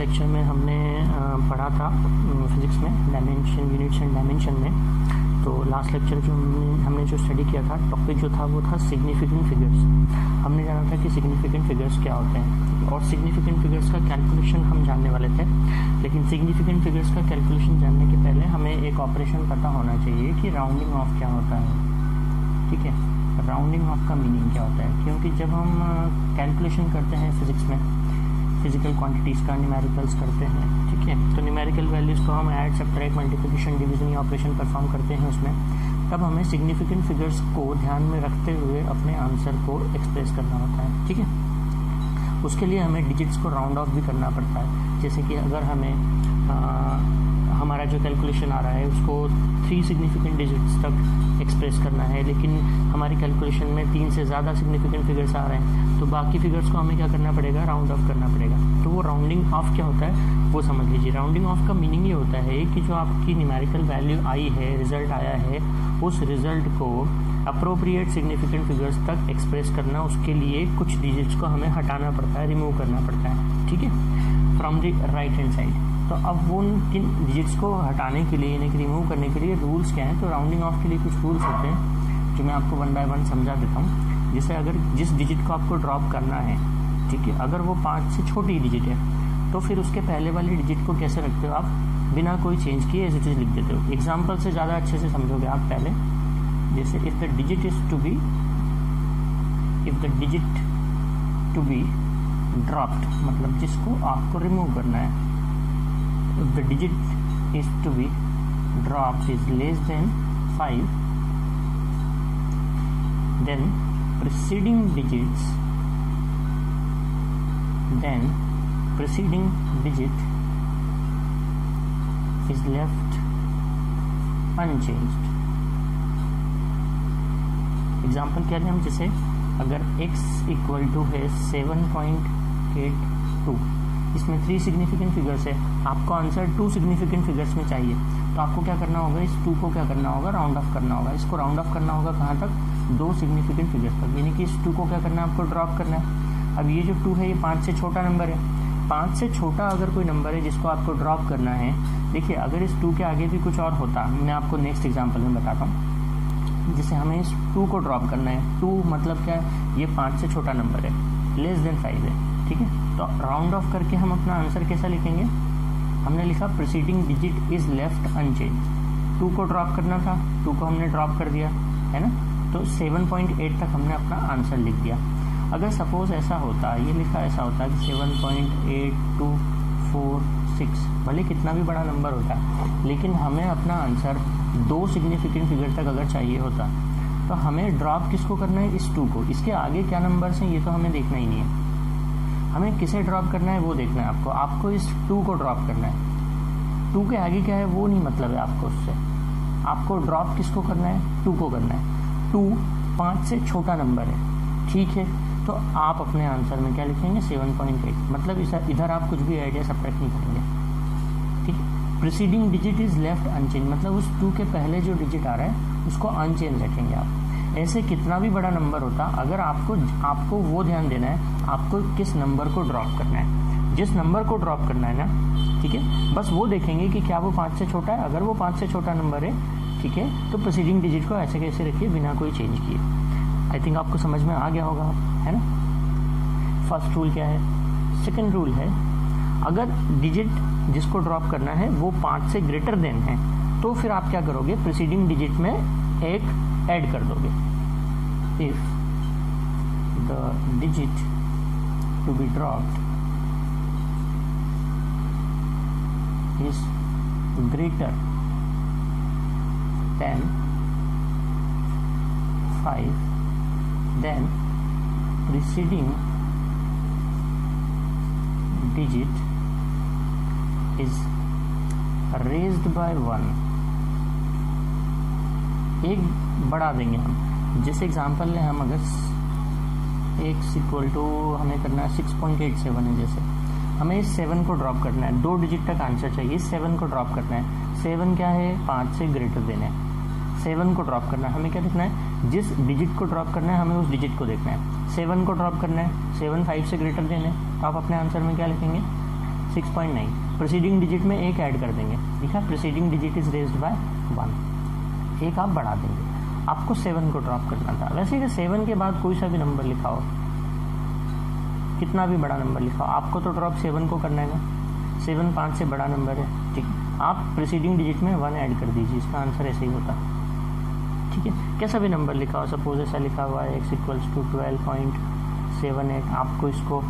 Lecture में हमने पढ़ा था फिजिक्स में डायमेंशन, यूनिट्स एंड डायमेंशन में। तो लास्ट लेक्चर जो हमने जो स्टडी किया था, टॉपिक जो था वो था सिग्निफिकेंट फिगर्स। हमने जाना था कि सिग्निफिकेंट फिगर्स क्या होते हैं और सिग्निफिकेंट फिगर्स का कैलकुलेशन हम जानने वाले थे। लेकिन सिग्निफिकेंट फिगर्स का कैलकुलेशन जानने के पहले हमें एक ऑपरेशन पता होना चाहिए कि राउंडिंग ऑफ क्या होता है। ठीक है, राउंडिंग ऑफ का मीनिंग क्या होता है, क्योंकि जब हम कैलकुलेशन करते हैं फिजिक्स में, फिजिकल क्वांटिटीज़ का न्यूमेरिकल्स करते हैं, ठीक है, तो न्यूमेरिकल वैल्यूज़ को हम add, subtract, multiplication, division operation perform करते हैं उसमें, तब हमें सिग्निफिकेंट फिगर्स को ध्यान में रखते हुए अपने आंसर को एक्सप्रेस करना होता है। ठीक है, उसके लिए हमें डिजिट्स को राउंड ऑफ भी करना पड़ता है। जैसे कि अगर हमें हमारा जो कैलकुलेशन आ रहा है उसको 3 सिग्निफिकेंट डिजिट्स तक एक्सप्रेस करना है, लेकिन हमारी कैलकुलेशन में 3 से ज़्यादा सिग्निफिकेंट फिगर्स आ रहे हैं, तो बाकी फिगर्स को हमें क्या करना पड़ेगा, राउंड ऑफ करना पड़ेगा। तो वो राउंडिंग ऑफ क्या होता है वो समझ लीजिए। राउंडिंग ऑफ का मीनिंग ये होता है कि जो आपकी न्यूमेरिकल वैल्यू आई है, रिजल्ट आया है, उस रिजल्ट को अप्रोप्रिएट सिग्निफिकेंट फिगर्स तक एक्सप्रेस करना, उसके लिए कुछ डिजिट्स को हमें हटाना पड़ता है, रिमूव करना पड़ता है। ठीक है, from the right hand side. तो अब वो किन डिजिट्स को हटाने के लिए, यानी कि रिमूव करने के लिए रूल्स क्या हैं, तो राउंडिंग ऑफ के लिए कुछ रूल्स होते हैं जो मैं आपको 1 बाय 1 समझा देता हूँ। जैसे अगर जिस डिजिट को आपको ड्रॉप करना है, ठीक है, अगर वो 5 से छोटी डिजिट है, तो फिर उसके पहले वाली डिजिट को कैसे रखते हो आप, बिना कोई चेंज किए एज इट इज लिख देते हो। एग्जाम्पल से ज़्यादा अच्छे से समझोगे आप पहले। जैसे if the digit to be dropped, मतलब जिसको आपको रिमूव करना है। If the digit is to be dropped is less than 5, then preceding digit is left unchanged. Example क्या लें हम, जैसे अगर x इक्वल टू है 7.82, इसमें 3 सिग्निफिकेंट फिगर्स है, आपको आंसर 2 सिग्निफिकेंट फिगर्स में चाहिए, तो आपको क्या करना होगा, इस 2 को क्या करना होगा, राउंड ऑफ करना होगा। इसको राउंड ऑफ करना होगा कहाँ तक, 2 सिग्निफिकेंट फिगर्स तक, यानी कि इस 2 को क्या करना है, आपको ड्रॉप करना है। अब ये जो 2 है ये 5 से छोटा नंबर है। 5 से छोटा अगर कोई नंबर है जिसको आपको ड्रॉप करना है, देखिए अगर इस 2 के आगे भी कुछ और होता, मैं आपको नेक्स्ट एग्जाम्पल में बताता हूँ। जैसे हमें इस 2 को ड्रॉप करना है, 2 मतलब क्या है, ये 5 से छोटा नंबर है, लेस देन 5 है। ठीक है, तो राउंड ऑफ करके हम अपना आंसर कैसा लिखेंगे, हमने लिखा preceding digit is left unchange. 2 को ड्रॉप करना था, 2 को हमने ड्रॉप कर दिया, है ना, तो 7.8 तक हमने अपना आंसर लिख दिया। अगर सपोज ऐसा होता, ये लिखा ऐसा होता कि 7.8246, भले कितना भी बड़ा नंबर होता, लेकिन हमें अपना आंसर 2 सिग्निफिकेंट फिगर तक अगर चाहिए होता, तो हमें ड्रॉप किसको करना है, इस 2 को। इसके आगे क्या नंबर्स हैं ये तो हमें देखना ही नहीं है, हमें किसे ड्रॉप करना है वो देखना है। आपको इस 2 को ड्रॉप करना है। 2 के आगे क्या है वो नहीं मतलब है आपको, उससे आपको ड्रॉप किसको करना है, 2 को करना है। 2 5 से छोटा नंबर है, ठीक है, तो आप अपने आंसर में क्या लिखेंगे, 7.8, मतलब इधर आप कुछ भी आइडिया सब्ट्रैक्ट नहीं करेंगे। ठीक है, preceding digit is left unchange, मतलब उस 2 के पहले जो डिजिट आ रहा है उसको अनचेंज रखेंगे आप। ऐसे कितना भी बड़ा नंबर होता, अगर आपको वो ध्यान देना है, आपको किस नंबर को ड्रॉप करना है। जिस नंबर को ड्रॉप करना है ना, ठीक है, बस वो देखेंगे कि क्या वो 5 से छोटा है। अगर वो 5 से छोटा नंबर है, ठीक है, तो प्रीसीडिंग डिजिट को ऐसे कैसे रखिए बिना कोई चेंज किए। आई थिंक आपको समझ में आ गया होगा, है ना। फर्स्ट रूल क्या है। सेकंड रूल है, अगर डिजिट जिसको ड्रॉप करना है वो 5 से ग्रेटर देन है, तो फिर आप क्या करोगे, प्रीसीडिंग डिजिट में एक ऐड कर दोगे। If the digit to be dropped is greater than 5, then preceding digit is raised by 1, एक बढ़ा देंगे हम। जैसे एग्जांपल लें हम, अगर x इक्वल टू हमें करना है 6.87 है, जैसे हमें इस 7 को ड्रॉप करना है, 2 डिजिट तक आंसर चाहिए, इस 7 को ड्रॉप करना है। 7 क्या है, 5 से ग्रेटर देना है, 7 को ड्रॉप करना है। हमें क्या देखना है, जिस डिजिट को ड्रॉप करना है हमें उस डिजिट को देखना है। 7 को ड्रॉप करना है, 7 5 से ग्रेटर देना है, तो आप अपने आंसर में क्या लिखेंगे, 6.9, प्रीसीडिंग डिजिट में एक ऐड कर देंगे, ठीक है, preceding digit is raised bye 1, एक आप बढ़ा देंगे। आपको 7 को ड्रॉप करना था। वैसे अगर 7 के बाद कोई सा भी नंबर लिखा हो, कितना भी बड़ा नंबर लिखा हो, आपको तो ड्रॉप 7 को करना है ना, 7 5 से बड़ा नंबर है, ठीक है, आप प्रीसीडिंग डिजिट में 1 ऐड कर दीजिए, इसका आंसर ऐसे ही होता, ठीक है। कैसा भी नंबर लिखा हो, सपोज ऐसा लिखा हुआ है x = 12.78,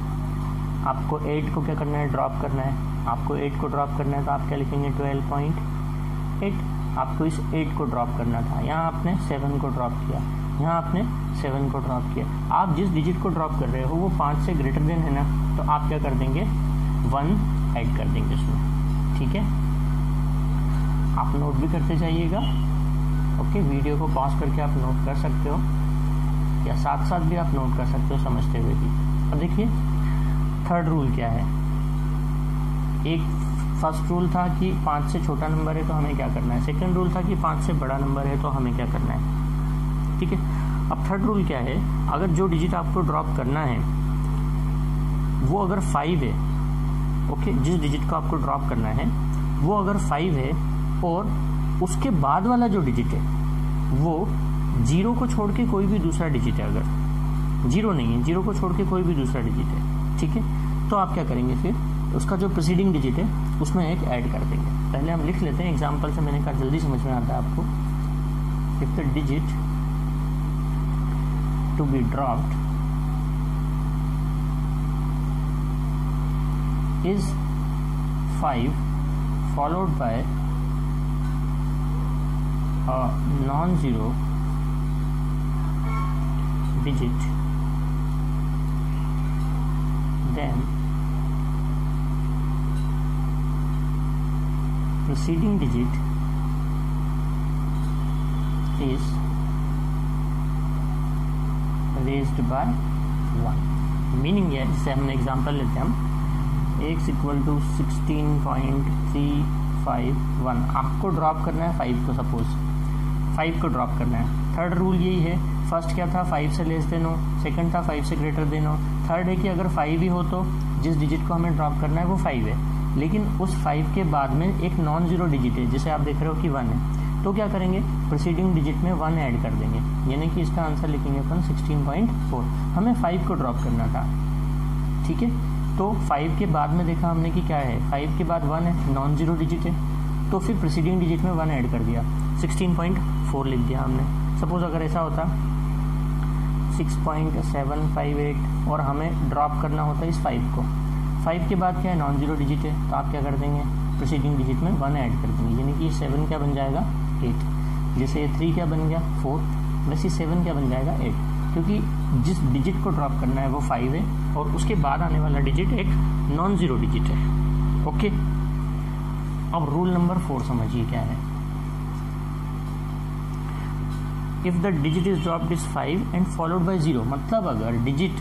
आपको 8 को क्या करना है, ड्रॉप करना है, आपको 8 को ड्रॉप करना है, तो आप क्या लिखेंगे 12.8, आपको इस 8 को ड्रॉप करना था, यहाँ आपने 7 को ड्रॉप किया, यहाँ आपने 7 को ड्रॉप किया। आप जिस डिजिट को ड्रॉप कर रहे हो वो 5 से ग्रेटर देन है ना, तो आप क्या कर देंगे 1 ऐड कर देंगे उसमें, ठीक है। आप नोट भी करते जाइएगा, ओके, वीडियो को पॉज करके आप नोट कर सकते हो, या साथ साथ भी आप नोट कर सकते हो समझते हुए भी। अब देखिए थर्ड रूल क्या है। एक फर्स्ट रूल था कि 5 से छोटा नंबर है तो हमें क्या करना है, सेकंड रूल था कि 5 से बड़ा नंबर है तो हमें क्या करना है, ठीक है। अब थर्ड रूल क्या है, अगर जो डिजिट आपको ड्रॉप करना है वो अगर 5 है, ओके, जिस डिजिट को आपको ड्रॉप करना है वो अगर 5 है और उसके बाद वाला जो डिजिट है वो 0 को छोड़ के कोई भी दूसरा डिजिट है, अगर 0 नहीं है, 0 को छोड़ के कोई भी दूसरा डिजिट है, ठीक है, तो आप क्या करेंगे फिर उसका जो प्रीसीडिंग डिजिट है उसमें एक ऐड कर देंगे। पहले हम लिख लेते हैं एग्जांपल से, मैंने कहा जल्दी समझ में आता है आपको। If the digit to be dropped is 5 followed by a non-zero digit, then preceding digit is raised by 1। Meaning है, जैसे हमने एग्जांपल लेते हैं हम, x = 16.351, आपको ड्रॉप करना है 5 को, सपोज 5 को ड्रॉप करना है। थर्ड रूल यही है, फर्स्ट क्या था 5 से लेस देन हो, सेकंड था 5 से ग्रेटर देन हो, थर्ड है कि अगर 5 ही हो तो जिस डिजिट को हमें ड्रॉप करना है वो 5 है, लेकिन उस 5 के बाद में एक नॉन जीरो डिजिट है जिसे आप देख रहे हो कि 1 है, तो क्या करेंगे प्रीसीडिंग डिजिट में 1 ऐड कर देंगे, यानी कि इसका आंसर लिखेंगे अपन 16.4। हमें 5 को ड्रॉप करना था, ठीक है, तो 5 के बाद में देखा हमने कि क्या है, 5 के बाद 1 है, नॉन जीरो डिजिट है, तो फिर प्रीसीडिंग डिजिट में 1 ऐड कर दिया, 16.4 लिख दिया हमने। सपोज अगर ऐसा होता 6.758 और हमें ड्रॉप करना होता इस 5 को, 5 के बाद क्या है, नॉन जीरो डिजिट है, तो आप क्या कर देंगे प्रीसीडिंग डिजिट में 1 ऐड कर देंगे, यानी कि 7 क्या बन जाएगा 8, जैसे 3 क्या बन गया 4, वैसे 7 क्या बन जाएगा 8, क्योंकि जिस डिजिट को ड्रॉप करना है वो 5 है और उसके बाद आने वाला डिजिट एक नॉन जीरो डिजिट है, ओके। अब रूल नंबर 4 समझिए क्या है। If the digit is dropped is 5 and followed by 0, मतलब अगर डिजिट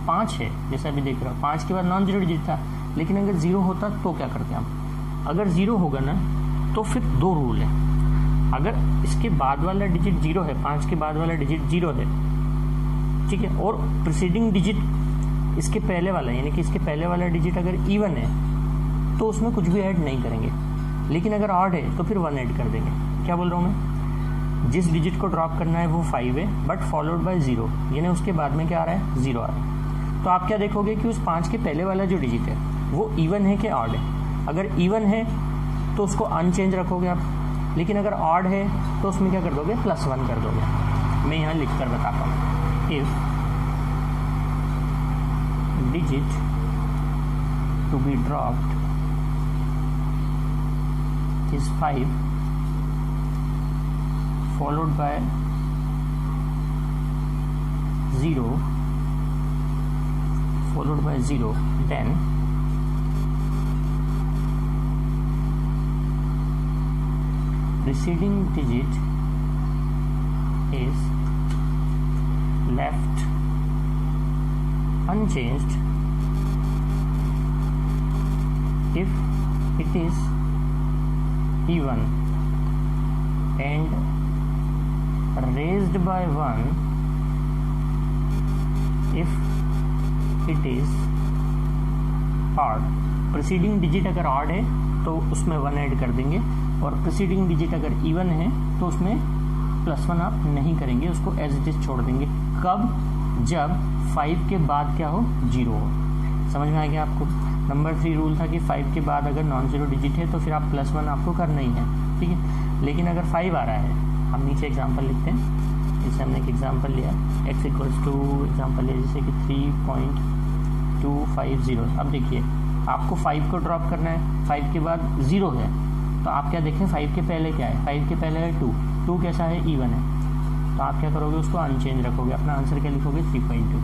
5 है, जैसे अभी देख रहे हो 5 के बाद नॉन जीरो डिजिट था, लेकिन अगर 0 होता तो क्या करते हम, अगर 0 होगा ना तो फिर 2 रूल है, अगर इसके बाद वाला डिजिट 0 है, 5 के बाद वाला डिजिट 0 है, ठीक है, और प्रीसीडिंग डिजिट इसके पहले वाला, यानी कि इसके पहले वाला डिजिट अगर इवन है तो उसमें कुछ भी ऐड नहीं करेंगे, लेकिन अगर ऑड है तो फिर 1 ऐड कर देंगे। क्या बोल रहा हूँ मैं, जिस डिजिट को ड्रॉप करना है वो 5 है बट फॉलोड बाय 0, यानी उसके बाद में क्या आ रहा है 0 आ रहा है, तो आप क्या देखोगे कि उस 5 के पहले वाला जो डिजिट है वो इवन है कि ऑड है। अगर इवन है तो उसको अनचेंज रखोगे आप, लेकिन अगर ऑड है तो उसमें क्या कर दोगे +1 कर दोगे। मैं यहाँ लिख कर बताता हूँ, if digit to be dropped is 5 followed by 0 then preceding digit is left unchanged if it is even and raised by 1 if it is odd, preceding digit अगर ऑड है तो उसमें 1 ऐड कर देंगे, और प्रीसीडिंग डिजिट अगर even है तो उसमें +1 आप नहीं करेंगे, उसको एज इट इज छोड़ देंगे। कब? जब 5 के बाद क्या हो? 0 हो। समझ में आ गया आपको? नंबर 3 रूल था कि 5 के बाद अगर नॉन जीरो डिजिट है तो फिर आप +1 आपको करना ही है, ठीक है। लेकिन अगर 5 आ रहा है, हम नीचे एग्जाम्पल लिखते हैं, जैसे हमने एक एग्जाम्पल लिया x इक्वल्स टू एग्जाम्पल लिया जैसे कि 3.250। अब देखिए आपको 5 को ड्रॉप करना है, 5 के बाद 0 है, तो आप क्या देखें 5 के पहले क्या है? 5 के पहले है 2 कैसा है? इवन है, तो आप क्या करोगे? उसको अनचेंज रखोगे, अपना आंसर क्या लिखोगे? 3.2।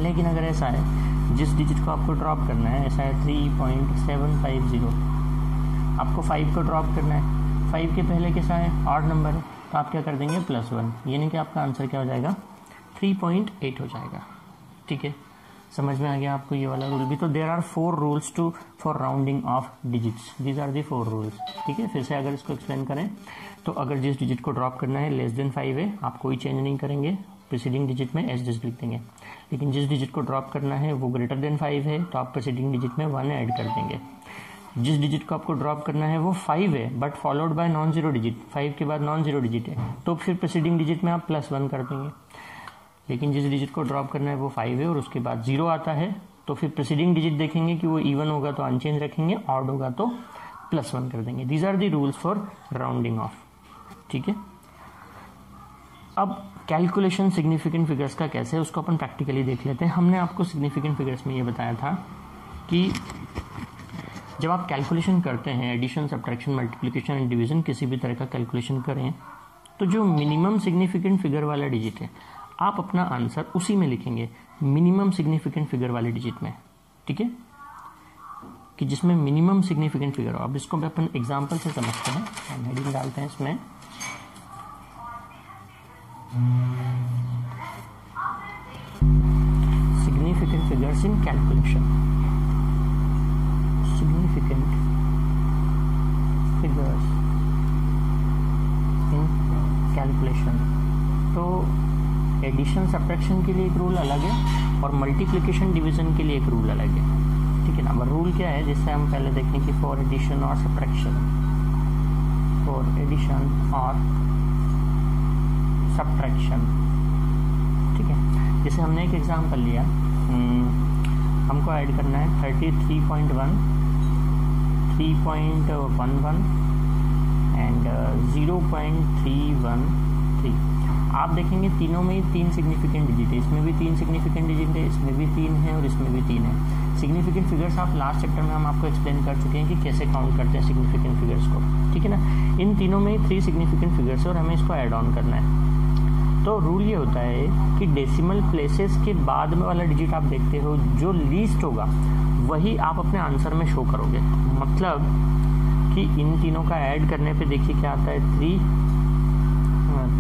लेकिन अगर ऐसा है जिस डिजिट को आपको ड्रॉप करना है, ऐसा है 3.750, आपको 5 को ड्रॉप करना है, 5 के पहले कैसा है? ऑड नंबर है, तो आप क्या कर देंगे? +1, यानी कि आपका आंसर क्या हो जाएगा? 3.8 हो जाएगा, ठीक है। समझ में आ गया आपको ये वाला रूल भी? तो there are 4 rules for rounding off digits, these are the 4 rules, ठीक है। फिर से अगर इसको एक्सप्लेन करें तो अगर जिस डिजिट को ड्रॉप करना है <5 है, आप कोई चेंज नहीं करेंगे, प्रीसीडिंग डिजिट में एज लिख देंगे। लेकिन जिस डिजिट को ड्रॉप करना है वो <5 है, तो आप प्रीसीडिंग डिजिट में 1 ऐड कर देंगे। जिस डिजिट को आपको ड्रॉप करना है वो 5 है but followed by non zero digit, 5 के बाद नॉन जीरो डिजिट है, तो फिर प्रीसीडिंग डिजिट में आप +1 कर देंगे। लेकिन जिस डिजिट को ड्रॉप करना है वो 5 है और उसके बाद 0 आता है, तो फिर प्रीसीडिंग डिजिट देखेंगे कि वो इवन होगा तो अनचेंज रखेंगे, ऑड होगा तो +1 कर देंगे। These are the rules for rounding off, ठीक है। अब कैलकुलेशन सिग्निफिकेंट फिगर्स का कैसे है उसको अपन प्रैक्टिकली देख लेते हैं। हमने आपको सिग्निफिकेंट फिगर्स में ये बताया था कि जब आप कैलकुलेशन करते हैं, addition, subtraction, multiplication and division, किसी भी तरह का कैलकुलेशन करें, तो जो मिनिमम सिग्निफिकेंट फिगर वाला डिजिट है आप अपना आंसर उसी में लिखेंगे, मिनिमम सिग्निफिकेंट फिगर वाले डिजिट में, ठीक है, कि जिसमें मिनिमम सिग्निफिकेंट फिगर हो। अब इसको भी अपन एग्जांपल से समझते हैं, हम हेडिंग डालते हैं इसमें, significant figures in calculation, significant figures in calculation. तो एडिशन सब्ट्रैक्शन के लिए एक रूल अलग है और मल्टीप्लिकेशन डिवीजन के लिए एक रूल अलग है, ठीक है ना। अब रूल क्या है, जिससे हम पहले देखें कि फॉर एडिशन और सब्ट्रैक्शन, फॉर एडिशन और सब्ट्रैक्शन, ठीक है। जैसे हमने एक एग्जांपल लिया, हमको ऐड करना है 33.1, 3.11 एंड 0.313। आप देखेंगे तीनों में ही 3 सिग्निफिकेंट डिजिट है, इसमें भी 3 सिग्निफिकेंट डिजिट है, इसमें भी 3 है और इसमें भी 3 है। सिग्निफिकेंट फिगर्स आप लास्ट चैप्टर में हम आपको एक्सप्लेन कर चुके हैं कि कैसे काउंट करते हैं सिग्निफिकेंट फिगर्स को, ठीक है ना। इन तीनों में ही 3 सिग्निफिकेंट फिगर्स है और हमें इसको ऐड ऑन करना है। तो रूल ये होता है कि डेसिमल प्लेसेस के बाद में वाला डिजिट आप देखते हो, जो लीस्ट होगा वही आप अपने आंसर में शो करोगे। मतलब कि इन तीनों का ऐड करने पे देखिए क्या आता है, 3,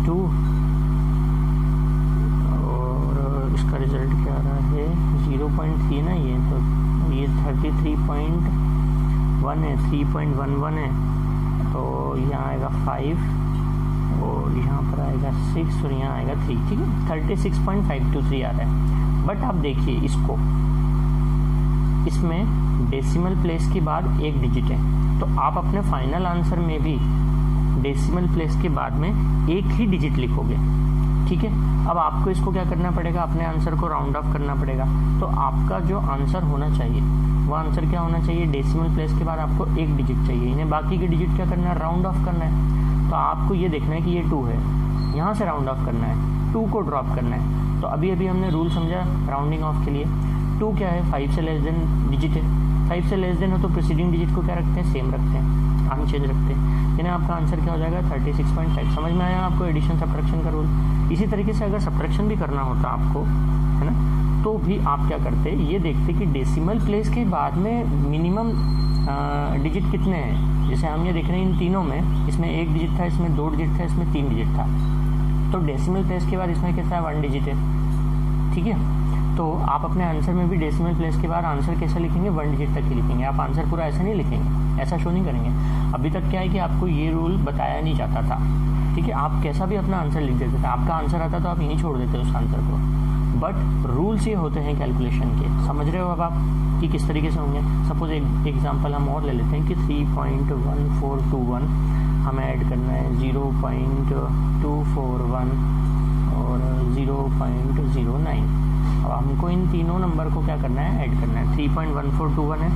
2 और इसका रिजल्ट क्या आ रहा है 0.3 ना, ये तो ये 33.1 है, 3.11 है, तो यहाँ आएगा 5 और यहाँ पर आएगा 6 और यहाँ आएगा 3, ठीक है। 36.523 आ रहा है। बट आप देखिए इसको, इसमें डेसिमल प्लेस के बाद एक डिजिट है, तो आप अपने फाइनल आंसर में भी डेसिमल प्लेस के बाद में एक ही डिजिट लिखोगे, ठीक है। अब आपको इसको क्या करना पड़ेगा, अपने आंसर को राउंड ऑफ करना पड़ेगा। तो आपका जो आंसर होना चाहिए वो आंसर क्या होना चाहिए, डेसिमल प्लेस के बाद आपको एक डिजिट चाहिए, इन्हें बाकी के डिजिट क्या करना है, राउंड ऑफ करना है। तो आपको ये देखना है कि ये 2 है, यहाँ से राउंड ऑफ करना है, 2 को ड्रॉप करना है। तो अभी अभी हमने रूल समझा राउंडिंग ऑफ के लिए। 2 क्या है, 5 से लेस देन डिजिट है, 5 से लेस देन हो तो प्रीसीडिंग डिजिट को क्या रखते हैं, सेम रखते हैं, अनचेंज रखते हैं, यानी आपका आंसर क्या हो जाएगा 36.5। समझ में आया आपको एडिशन सब्ट्रैक्शन का रूल। इसी तरीके से अगर सब्ट्रैक्शन भी करना होता आपको, है ना, तो भी आप क्या करते, ये देखते कि डेसिमल प्लेस के बाद में मिनिमम डिजिट कितने हैं। जैसे हम ये देख रहे हैं इन तीनों में, इसमें 1 डिजिट था, इसमें 2 डिजिट था, इसमें 3 डिजिट था, तो डेसिमल प्लेस के बाद इसमें कितना है, 1 डिजिट है, ठीक है। तो आप अपने आंसर में भी डेसिमल प्लेस के बाद आंसर कैसे लिखेंगे, 1 डिजिट तक ही लिखेंगे, आप आंसर पूरा ऐसा नहीं लिखेंगे, ऐसा शो नहीं करेंगे। अभी तक क्या है कि आपको ये रूल बताया नहीं जाता था, ठीक है, आप कैसा भी अपना आंसर लिख देते थे, आपका आंसर आता तो आप यहीं छोड़ देते उस आंसर को। बट रूल्स ये होते हैं कैलकुलेशन के, समझ रहे हो अब आप, कि किस तरीके से होंगे। सपोज एक एग्जांपल हम और ले लेते हैं कि 3.1421 हमें ऐड करना है 0.241 और 0.09। अब हमको इन तीनों नंबर को क्या करना है, ऐड करना है। 3.1421 है,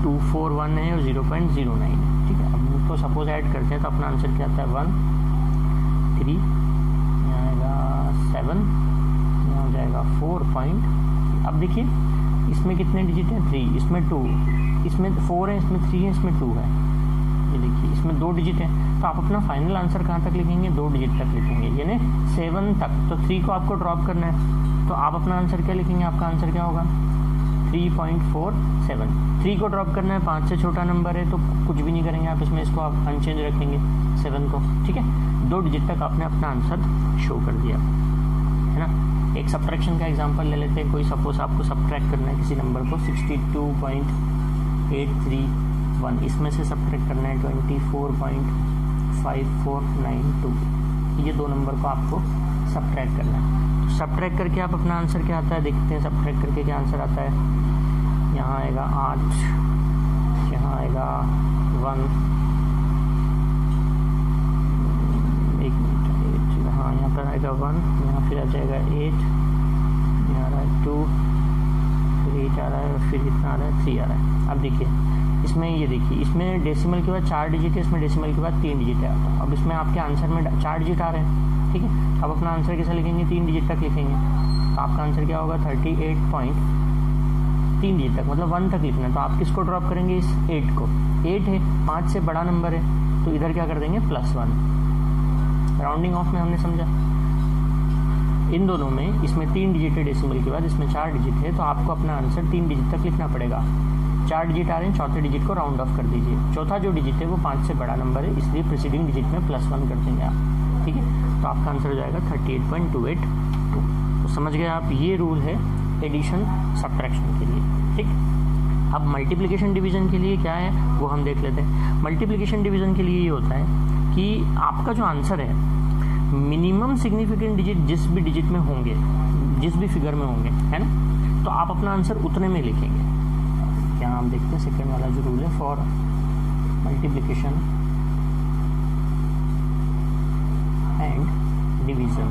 241 है और 0.09 है, ठीक है। अब तो सपोज ऐड करते हैं तो अपना आंसर क्या आता है 1 3, यहाँ आएगा 7, यहाँ हो जाएगा 4 पॉइंट। अब देखिए इसमें कितने डिजिट हैं, 3, इसमें 2, इसमें 4 है, इसमें 3 है, इसमें 2 है। ये देखिए इसमें 2 डिजिट है, तो आप अपना फाइनल आंसर कहाँ तक लिखेंगे, 2 डिजिट तक लिखेंगे, यानी 7 तक। तो 3 को आपको ड्रॉप करना है, तो आप अपना आंसर क्या लिखेंगे, आपका आंसर क्या होगा 3.47। 3 को ड्रॉप करना है, 5 से छोटा नंबर है तो कुछ भी नहीं करेंगे आप इसमें, इसको आप अनचेंज रखेंगे 7 को, ठीक है। 2 डिजिट तक आपने अपना आंसर शो कर दिया, है ना। एक सब्ट्रैक्शन का एग्जांपल ले लेते हैं। कोई सपोज आपको सब्ट्रैक्ट करना है किसी नंबर को 62.831, इसमें से सब्ट्रैक्ट करना है 24.5492। ये 2 नंबर को आपको सब्ट्रैक्ट करना है। सब्ट्रैक्ट करके आप अपना आंसर क्या आता है देखते हैं। सब्ट्रैक्ट करके क्या आंसर आता है, यहाँ आएगा 8, यहाँ आएगा 1, एक मिनट, हाँ यहाँ पर आएगा 1, यहाँ फिर आ जाएगा 8, यहाँ आ रहा है 2, फिर 8 आ रहा है, फिर इतना आ रहा है 3 आ रहा है। अब देखिए इसमें, ये देखिए इसमें डेसिमल के बाद 4 डिजिट है, इसमें डेसिमल के बाद 3 डिजिट है। अब इसमें आपके आंसर में 4 डिजिट आ रहे हैं, ठीक है। अब अपना आंसर कैसे लिखेंगे, 3 डिजिट तक लिखेंगे। तो आपका आंसर क्या होगा 38.3 डिजिट तक, मतलब 1 तक लिखना है। तो आप किसको ड्रॉप करेंगे, इस 8 को। 8 है, 5 से बड़ा नंबर है, तो इधर क्या कर देंगे +1। राउंडिंग ऑफ में हमने समझा। इन दोनों में, इसमें 3 डिजिट है डेसिमल के बाद, इसमें 4 डिजिट है, तो आपको अपना आंसर 3 डिजिट तक लिखना पड़ेगा। 4 डिजिट आ रहे हैं, चौथे डिजिट को राउंड ऑफ कर दीजिए। चौथा जो डिजिट है वो 5 से बड़ा नंबर है, इसलिए प्रीसीडिंग डिजिट में +1 कर देंगे आप, ठीक है। तो आपका आंसर हो जाएगा 38.282। तो समझ गए आप, ये रूल है एडिशन सब्ट्रैक्शन के लिए, ठीक। अब मल्टीप्लिकेशन डिवीजन के लिए क्या है वो हम देख लेते हैं। मल्टीप्लिकेशन डिवीजन के लिए ये होता है कि आपका जो आंसर है, मिनिमम सिग्निफिकेंट डिजिट जिस भी डिजिट में होंगे, जिस भी फिगर में होंगे, है ना, तो आप अपना आंसर उतने में लिखेंगे। यहाँ हम देखते हैं सेकेंड वाला जो रूल है for multiplication and division.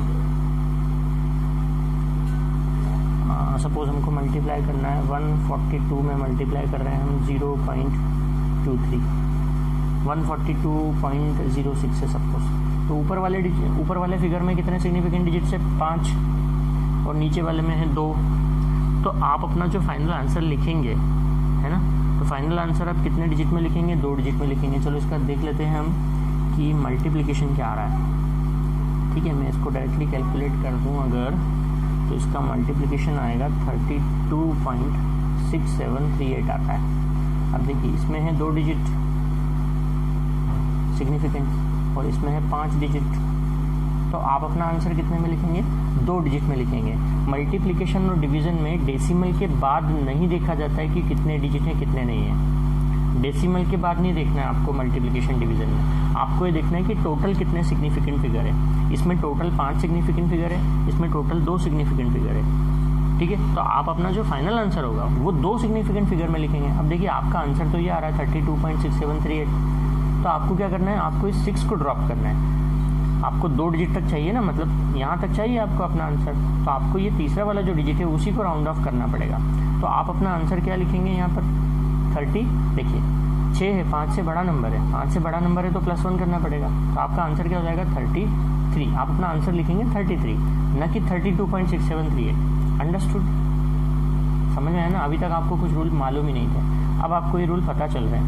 Suppose हमको मल्टीप्लाई करना है 142 में मल्टीप्लाई कर रहे हैं हम 0.23, 142.06 है सपोज। तो ऊपर वाले फिगर में कितने सिग्निफिकेंट डिजिट्स है 5 और नीचे वाले में है 2। तो आप अपना जो फाइनल आंसर लिखेंगे, है ना, तो फाइनल आंसर आप कितने डिजिट में लिखेंगे, 2 डिजिट में लिखेंगे। चलो इसका देख लेते हैं हम कि मल्टीप्लिकेशन क्या आ रहा है, ठीक है। मैं इसको डायरेक्टली कैलकुलेट कर दूं अगर, तो इसका मल्टीप्लिकेशन आएगा 32.6738 आता है। अब देखिए इसमें है 2 डिजिट सिग्निफिकेंट और इसमें है 5 डिजिट, तो आप अपना आंसर कितने में लिखेंगे, 2 डिजिट में लिखेंगे। मल्टीप्लिकेशन और डिवीजन में डेसिमल के बाद नहीं देखा जाता है कि कितने डिजिट हैं कितने नहीं है। डेसिमल के बाद नहीं देखना है आपको मल्टीप्लिकेशन डिवीजन में, आपको ये देखना है कि टोटल कितने सिग्निफिकेंट फिगर है। इसमें टोटल 5 सिग्निफिकेंट फिगर है, इसमें टोटल 2 सिग्निफिकेंट फिगर है, ठीक है। तो आप अपना जो फाइनल आंसर होगा वो 2 सिग्निफिकेंट फिगर में लिखेंगे। अब देखिए आपका आंसर तो ये आ रहा है 32.6738, तो आपको क्या करना है, आपको इस 6 को ड्रॉप करना है। आपको 2 डिजिट तक चाहिए ना, मतलब यहाँ तक चाहिए आपको अपना आंसर, तो आपको ये तीसरा वाला जो डिजिट है उसी को राउंड ऑफ करना पड़ेगा। तो आप अपना आंसर क्या लिखेंगे यहाँ पर 30, देखिए 6 है, 5 से बड़ा नंबर है, 5 से बड़ा नंबर है तो +1 करना पड़ेगा। तो आपका आंसर क्या हो जाएगा 33। आप अपना आंसर लिखेंगे 33, न कि 32.6738। अंडरस्टूड, समझ में आया ना। अभी तक आपको कुछ रूल मालूम ही नहीं थे, अब आपको ये रूल पता चल रहे हैं।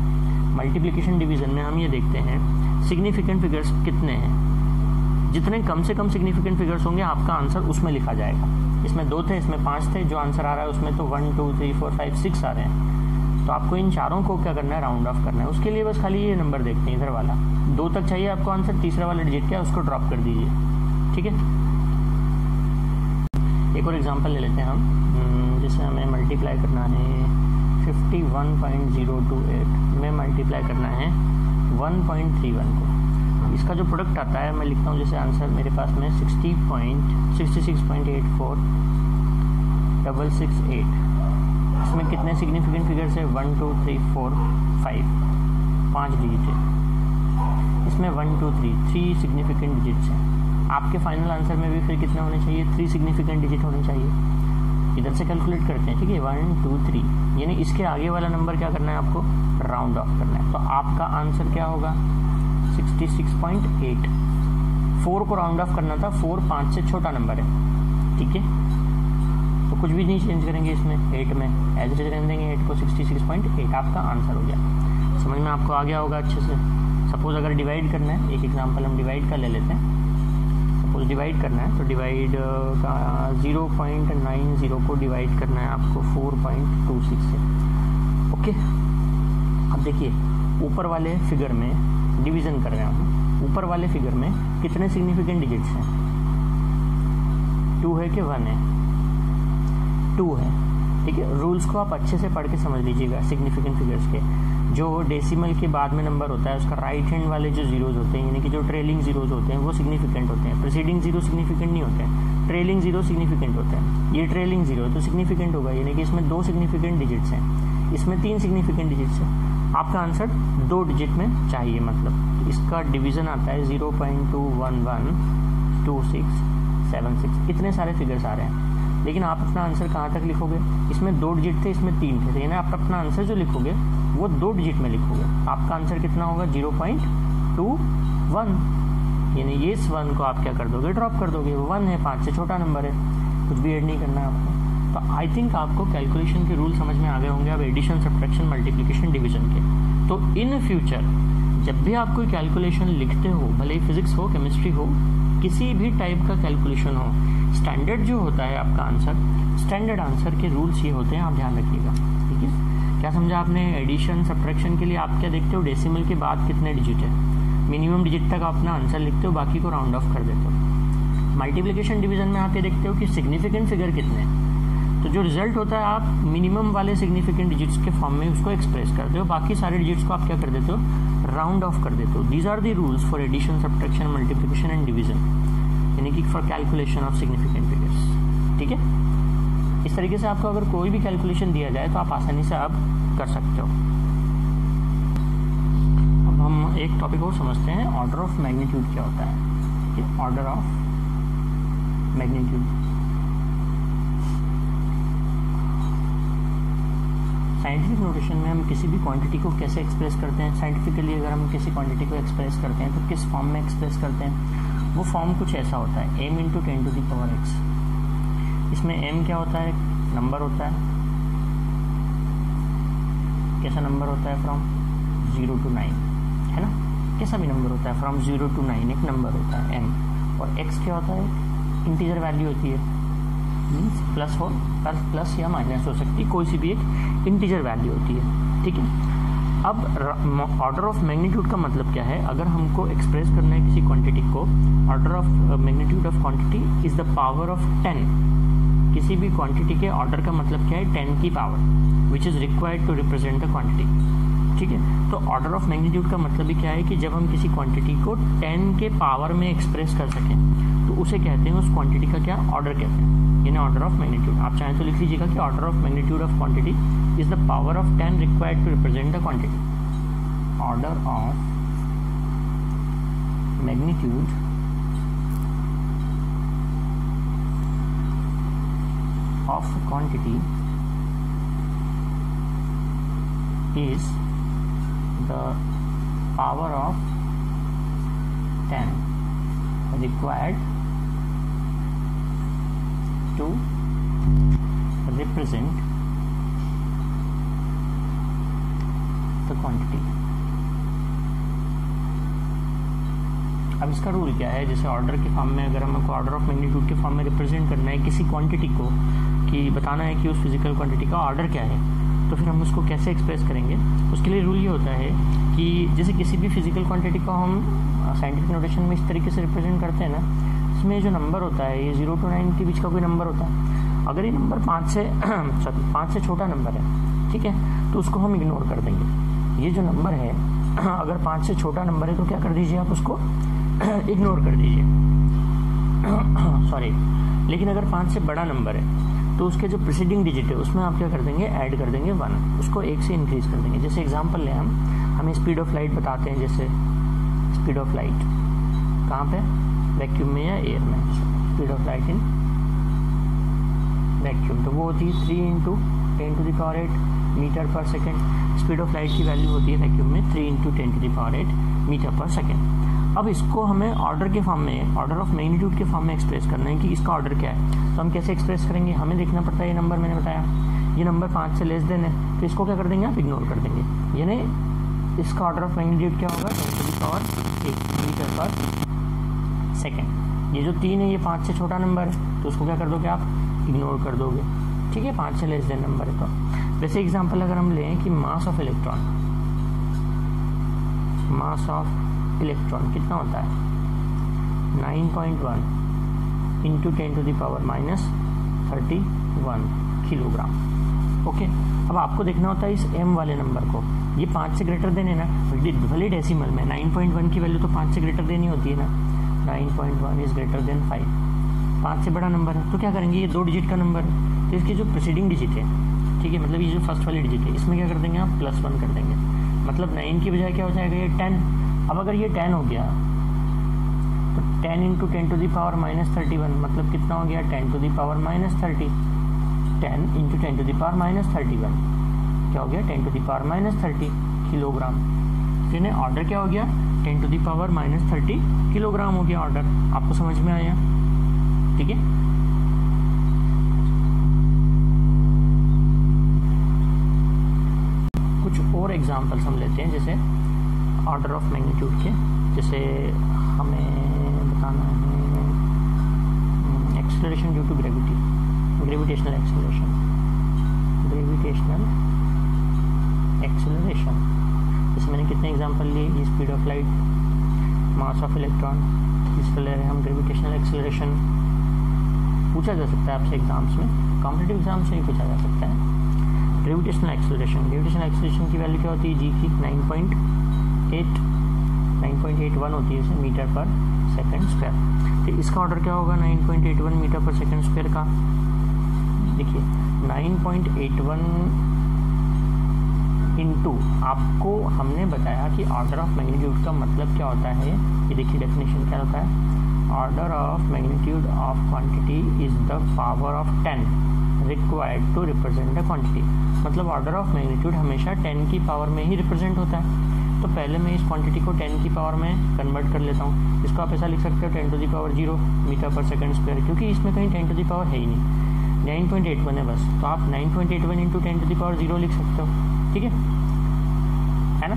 मल्टीप्लिकेशन डिवीजन में हम ये देखते हैं सिग्निफिकेंट फिगर्स कितने हैं, जितने कम से कम सिग्निफिकेंट फिगर्स होंगे आपका आंसर उसमें लिखा जाएगा। इसमें 2 थे, इसमें 5 थे, जो आंसर आ रहा है उसमें तो 1 2 3 4 5 6 आ रहे हैं। तो आपको इन चारों को क्या करना है, राउंड ऑफ करना है। उसके लिए बस खाली ये नंबर देखते हैं, इधर वाला 2 तक चाहिए आपको आंसर, तीसरा वाला डिजिट क्या है उसको ड्रॉप कर दीजिए, ठीक है। एक और एग्जांपल ले लेते हैं हम, जैसे हमें मल्टीप्लाई करना है 51.028 में मल्टीप्लाई करना है 1.31 को। इसका जो प्रोडक्ट आता है मैं लिखता हूँ, जैसे आंसर मेरे पास में 60.66.84668, इसमें कितने सिग्निफिकेंट फिगर्स है? 1 2 3 4 5, 5 डिजिट है। इसमें 1 2 3 सिग्निफिकेंट डिजिट्स हैं। आपके फाइनल आंसर में भी फिर कितने होने चाहिए? 3 सिग्निफिकेंट डिजिट होने चाहिए। इधर से कैलकुलेट करते हैं, ठीक है, 1 2 3, यानी इसके आगे वाला नंबर क्या करना है आपको? राउंड ऑफ करना है। तो आपका आंसर क्या होगा? 66.8। 4 को राउंड ऑफ करना था, 4 5 से छोटा नंबर है, ठीक है, तो कुछ भी नहीं चेंज करेंगे इसमें, 8 में एज इट इज रहने देंगे 8 को। 66.8 आपका आंसर हो गया। समझ में आपको आ गया होगा अच्छे से। सपोज अगर डिवाइड करना है, एक एग्जांपल हम डिवाइड का ले लेते हैं। सपोज डिवाइड करना है तो डिवाइड का 0.90 को डिवाइड करना है आपको 4.26 से। ओके, अब देखिए ऊपर वाले फिगर में डिवीजन कर रहे हैं हम। ऊपर वाले फिगर में कितने सिग्निफिकेंट डिजिट्स हैं? 2 है कि 1 है? 2 है, ठीक है। रूल्स को आप अच्छे से पढ़ के समझ लीजिएगा। सिग्निफिकेंट फिगर्स के जो डेसिमल के बाद में नंबर होता है उसका राइट हैंड वाले जो जीरोज होते हैं, यानी कि जो ट्रेलिंग जीरोज होते हैं वो सिग्निफिकेंट होते हैं। प्रीसीडिंग जीरो सिग्निफिकेंट नहीं होते हैं, ट्रेलिंग जीरो सिग्निफिकेंट होते हैं। ये ट्रेलिंग जीरो है तो सिग्निफिकेंट होगा, यानी कि इसमें 2 सिग्निफिकेंट डिजिट्स हैं, इसमें 3 सिग्निफिकेंट डिजिट्स हैं। आपका आंसर 2 डिजिट में चाहिए, मतलब इसका डिवीजन आता है 0.2112676। इतने सारे फिगर्स आ रहे हैं, लेकिन आप अपना आंसर कहाँ तक लिखोगे? इसमें 2 डिजिट थे, इसमें 3 थे, यानी आप अपना आंसर जो लिखोगे वो 2 डिजिट में लिखोगे। आपका आंसर कितना होगा? 0.21, यानी ये इस 1 को आप क्या कर दोगे? ड्रॉप कर दोगे। 1 है, 5 से छोटा नंबर है, कुछ भी ऐड नहीं करना है आपको। तो आई थिंक आपको कैलकुलेशन के रूल समझ में आ गए होंगे अब एडिशन, सब्ट्रैक्शन, मल्टीप्लिकेशन, डिवीजन के। तो इन फ्यूचर जब भी आप कोई कैलकुलेशन लिखते हो, भले ही फिजिक्स हो, केमिस्ट्री हो, किसी भी टाइप का कैलकुलेशन हो, स्टैंडर्ड जो होता है आपका आंसर, स्टैंडर्ड आंसर के रूल्स ये होते हैं, आप ध्यान रखिएगा, ठीक है। क्या समझा आपने? एडिशन सब्ट्रैक्शन के लिए आप क्या देखते हो? डेसिमल के बाद कितने डिजिट है, मिनिमम डिजिट तक आप अपना आंसर लिखते हो, बाकी को राउंड ऑफ कर देते हो। मल्टीप्लिकेशन डिवीजन में आप ये देखते हो कि सिग्निफिकेंट फिगर कितने हैं, तो जो रिजल्ट होता है आप मिनिमम वाले सिग्निफिकेंट डिजिट्स के फॉर्म में उसको एक्सप्रेस करते हो, बाकी सारे डिजिट्स को आप क्या कर देते हो? राउंड ऑफ कर देते हो। These are the rules for addition, subtraction, multiplication and division, यानी कि for calculation of significant figures, ठीक है। इस तरीके से आपको अगर कोई भी कैलकुलेशन दिया जाए तो आप आसानी से आप कर सकते हो। अब हम एक टॉपिक और समझते हैं, ऑर्डर ऑफ मैग्नीट्यूड क्या होता है, ठीक है। Order of magnitude, scientific notation में हम किसी भी क्वांटिटी को कैसे एक्सप्रेस करते हैं? साइंटिफिकली अगर हम किसी क्वांटिटी को एक्सप्रेस करते हैं तो किस फॉर्म में एक्सप्रेस करते हैं? वो फॉर्म कुछ ऐसा होता है, m × 10⁻⁻⁴ इसमें m क्या होता है? नंबर होता है। कैसा नंबर होता है? फ्रॉम 0 to 9, है ना। कैसा भी नंबर होता है, फ्रॉम 0 to 9 एक नंबर होता है m। और x क्या होता है? इंटीजर वैल्यू होती है, मीन्स प्लस हो, प्लस या माइनस हो सकती है, कोई सी भी एक इंटीजर वैल्यू होती है, ठीक है। अब ऑर्डर ऑफ मैग्नीट्यूड का मतलब क्या है? अगर हमको एक्सप्रेस करना है किसी क्वांटिटी को, order of magnitude of quantity is the power of 10। किसी भी क्वांटिटी के ऑर्डर का मतलब क्या है? 10 की power, which is required to represent the quantity, ठीक है। तो ऑर्डर ऑफ मैग्नीट्यूड का मतलब ही क्या है कि जब हम किसी क्वांटिटी को 10 के पावर में एक्सप्रेस कर सकें तो उसे कहते हैं, उस क्वांटिटी का क्या? ऑर्डर कहते हैं, यानी ऑर्डर ऑफ मैग्नीट्यूड। आप चाहें तो लिख लीजिएगा कि order of magnitude of quantity is the power of 10 required to represent the quantity. Order of magnitude of quantity is the power of 10 required to represent the quantity। अब इसका rule क्या है? जैसे ऑर्डर के फॉर्म में अगर हमको order of magnitude के फॉर्म में रिप्रेजेंट करना है किसी क्वांटिटी को, कि बताना है कि उस फिजिकल क्वांटिटी का ऑर्डर क्या है, तो फिर हम उसको कैसे एक्सप्रेस करेंगे? उसके लिए रूल ये होता है कि जैसे किसी भी फिजिकल क्वांटिटी को हम साइंटिफिक नोटेशन में इस तरीके से रिप्रेजेंट करते हैं ना, इसमें जो नंबर होता है ये 0 to 9 के बीच का कोई नंबर होता है। अगर ये नंबर 5 से छोटा नंबर है, ठीक है, तो उसको हम इग्नोर कर देंगे। ये जो नंबर है अगर 5 से छोटा नंबर है तो क्या कर दीजिए आप? उसको इग्नोर कर दीजिए, सॉरी। लेकिन अगर 5 से बड़ा नंबर है तो उसके जो प्रीसीडिंग डिजिट है उसमें आप क्या कर देंगे, ऐड कर देंगे 1, उसको 1 से इंक्रीज कर देंगे। जैसे एग्जांपल ले हमें स्पीड ऑफ लाइट बताते हैं, जैसे स्पीड ऑफ लाइट कहाँ पे, वैक्यूम में या एयर में, speed of light in vacuum, तो वो होती है 3 × 10⁸ मीटर पर सेकेंड। स्पीड ऑफ लाइट की वैल्यू होती है वैक्यूम में 3 × 10⁸ मीटर पर सेकेंड। अब इसको हमें ऑर्डर के फॉर्म में, ऑर्डर ऑफ मैग्नीट्यूड के फॉर्म में एक्सप्रेस करना है कि इसका ऑर्डर क्या है। तो हम कैसे एक्सप्रेस करेंगे, हमें देखना पड़ता है ये नंबर मैंने बताया, ये नंबर 5 से लेस देन है, तो इसको क्या कर देंगे आप, इग्नोर कर देंगे। यानी इसका ऑर्डर ऑफ मैग्नीट्यूड क्या होगा, 10⁸ मीटर पर सेकेंड। ये जो 3 है ये 5 से छोटा नंबर है, तो उसको क्या कर दोगे आप, इग्नोर कर दोगे। ठीक है, 5 से लेस देन नंबर है। तो वैसे एग्जांपल अगर हम लें कि मास of electron, mass of electron कितना होता है, 9.1 × 10⁻31 किलोग्राम। ओके, अब आपको देखना होता है इस m वाले नंबर को, ये 5 से ग्रेटर देन है ना, भले डेसिमल में 9.1 की वैल्यू तो 5 से ग्रेटर देनी होती है ना, 9.1 इज ग्रेटर देन 5, 5 से बड़ा नंबर है, तो क्या करेंगे, ये 2 डिजिट का नंबर है, तो इसकी जो प्रीसीडिंग डिजिट है, ठीक है, मतलब ये जो फर्स्ट वाली डिजिट है, इसमें क्या कर देंगे आप, +1 कर देंगे, मतलब 9 की बजाय क्या हो जाएगा, ये 10। अब अगर ये 10 हो गया तो 10 × 10⁻31 मतलब कितना हो गया, 10⁻30, 10 × 10⁻31 क्या हो गया, 10⁻30 किलोग्राम। यानी ऑर्डर क्या हो गया, 10⁻30 किलोग्राम हो गया ऑर्डर। आपको समझ में आया, ठीक है। कुछ और एग्जांपल्स हम लेते हैं, जैसे ऑर्डर ऑफ मैग्नीट्यूड के, जैसे हमें बताना है acceleration due to gravity, gravitational acceleration, gravitational acceleration. जैसे मैंने कितने एग्जांपल लिए, speed of light, mass of electron, इसको ले रहे हैं हम ग्रेविटेशनल एक्सेलरेशन। पूछा जा सकता है आपसे एग्जाम्स में, कॉम्पिटिटिव एग्जाम से ही पूछा जा सकता है। ग्रेविटेशनल एक्सेलरेशन, ग्रेविटेशनल एक्सेलरेशन की वैल्यू क्या होती है, जी की 9.81 होती है, इसे मीटर पर सेकंड स्क्वायर। तो इसका ऑर्डर क्या होगा, 9.81 मीटर पर सेकंड स्क्वायर का। देखिए 9.81 इंटू, आपको हमने बताया कि ऑर्डर ऑफ मैग्नीट्यूड का मतलब क्या होता है, ये देखिए डेफिनेशन क्या होता है, order of magnitude of quantity is the power of 10 required to represent the quantity. मतलब ऑर्डर ऑफ मैग्नीट्यूड हमेशा 10 की पावर में ही रिप्रेजेंट होता है। तो पहले मैं इस क्वांटिटी को 10 की पावर में कन्वर्ट कर लेता हूँ। इसको आप ऐसा लिख सकते हो 10⁻0 मीटर पर सेकंड स्क्वायर, क्योंकि इसमें कहीं 10 टू दी पावर है ही नहीं, 9.81 है बस। तो आप 9.81 इंटू 10⁻0 लिख सकते हो, ठीक है ना।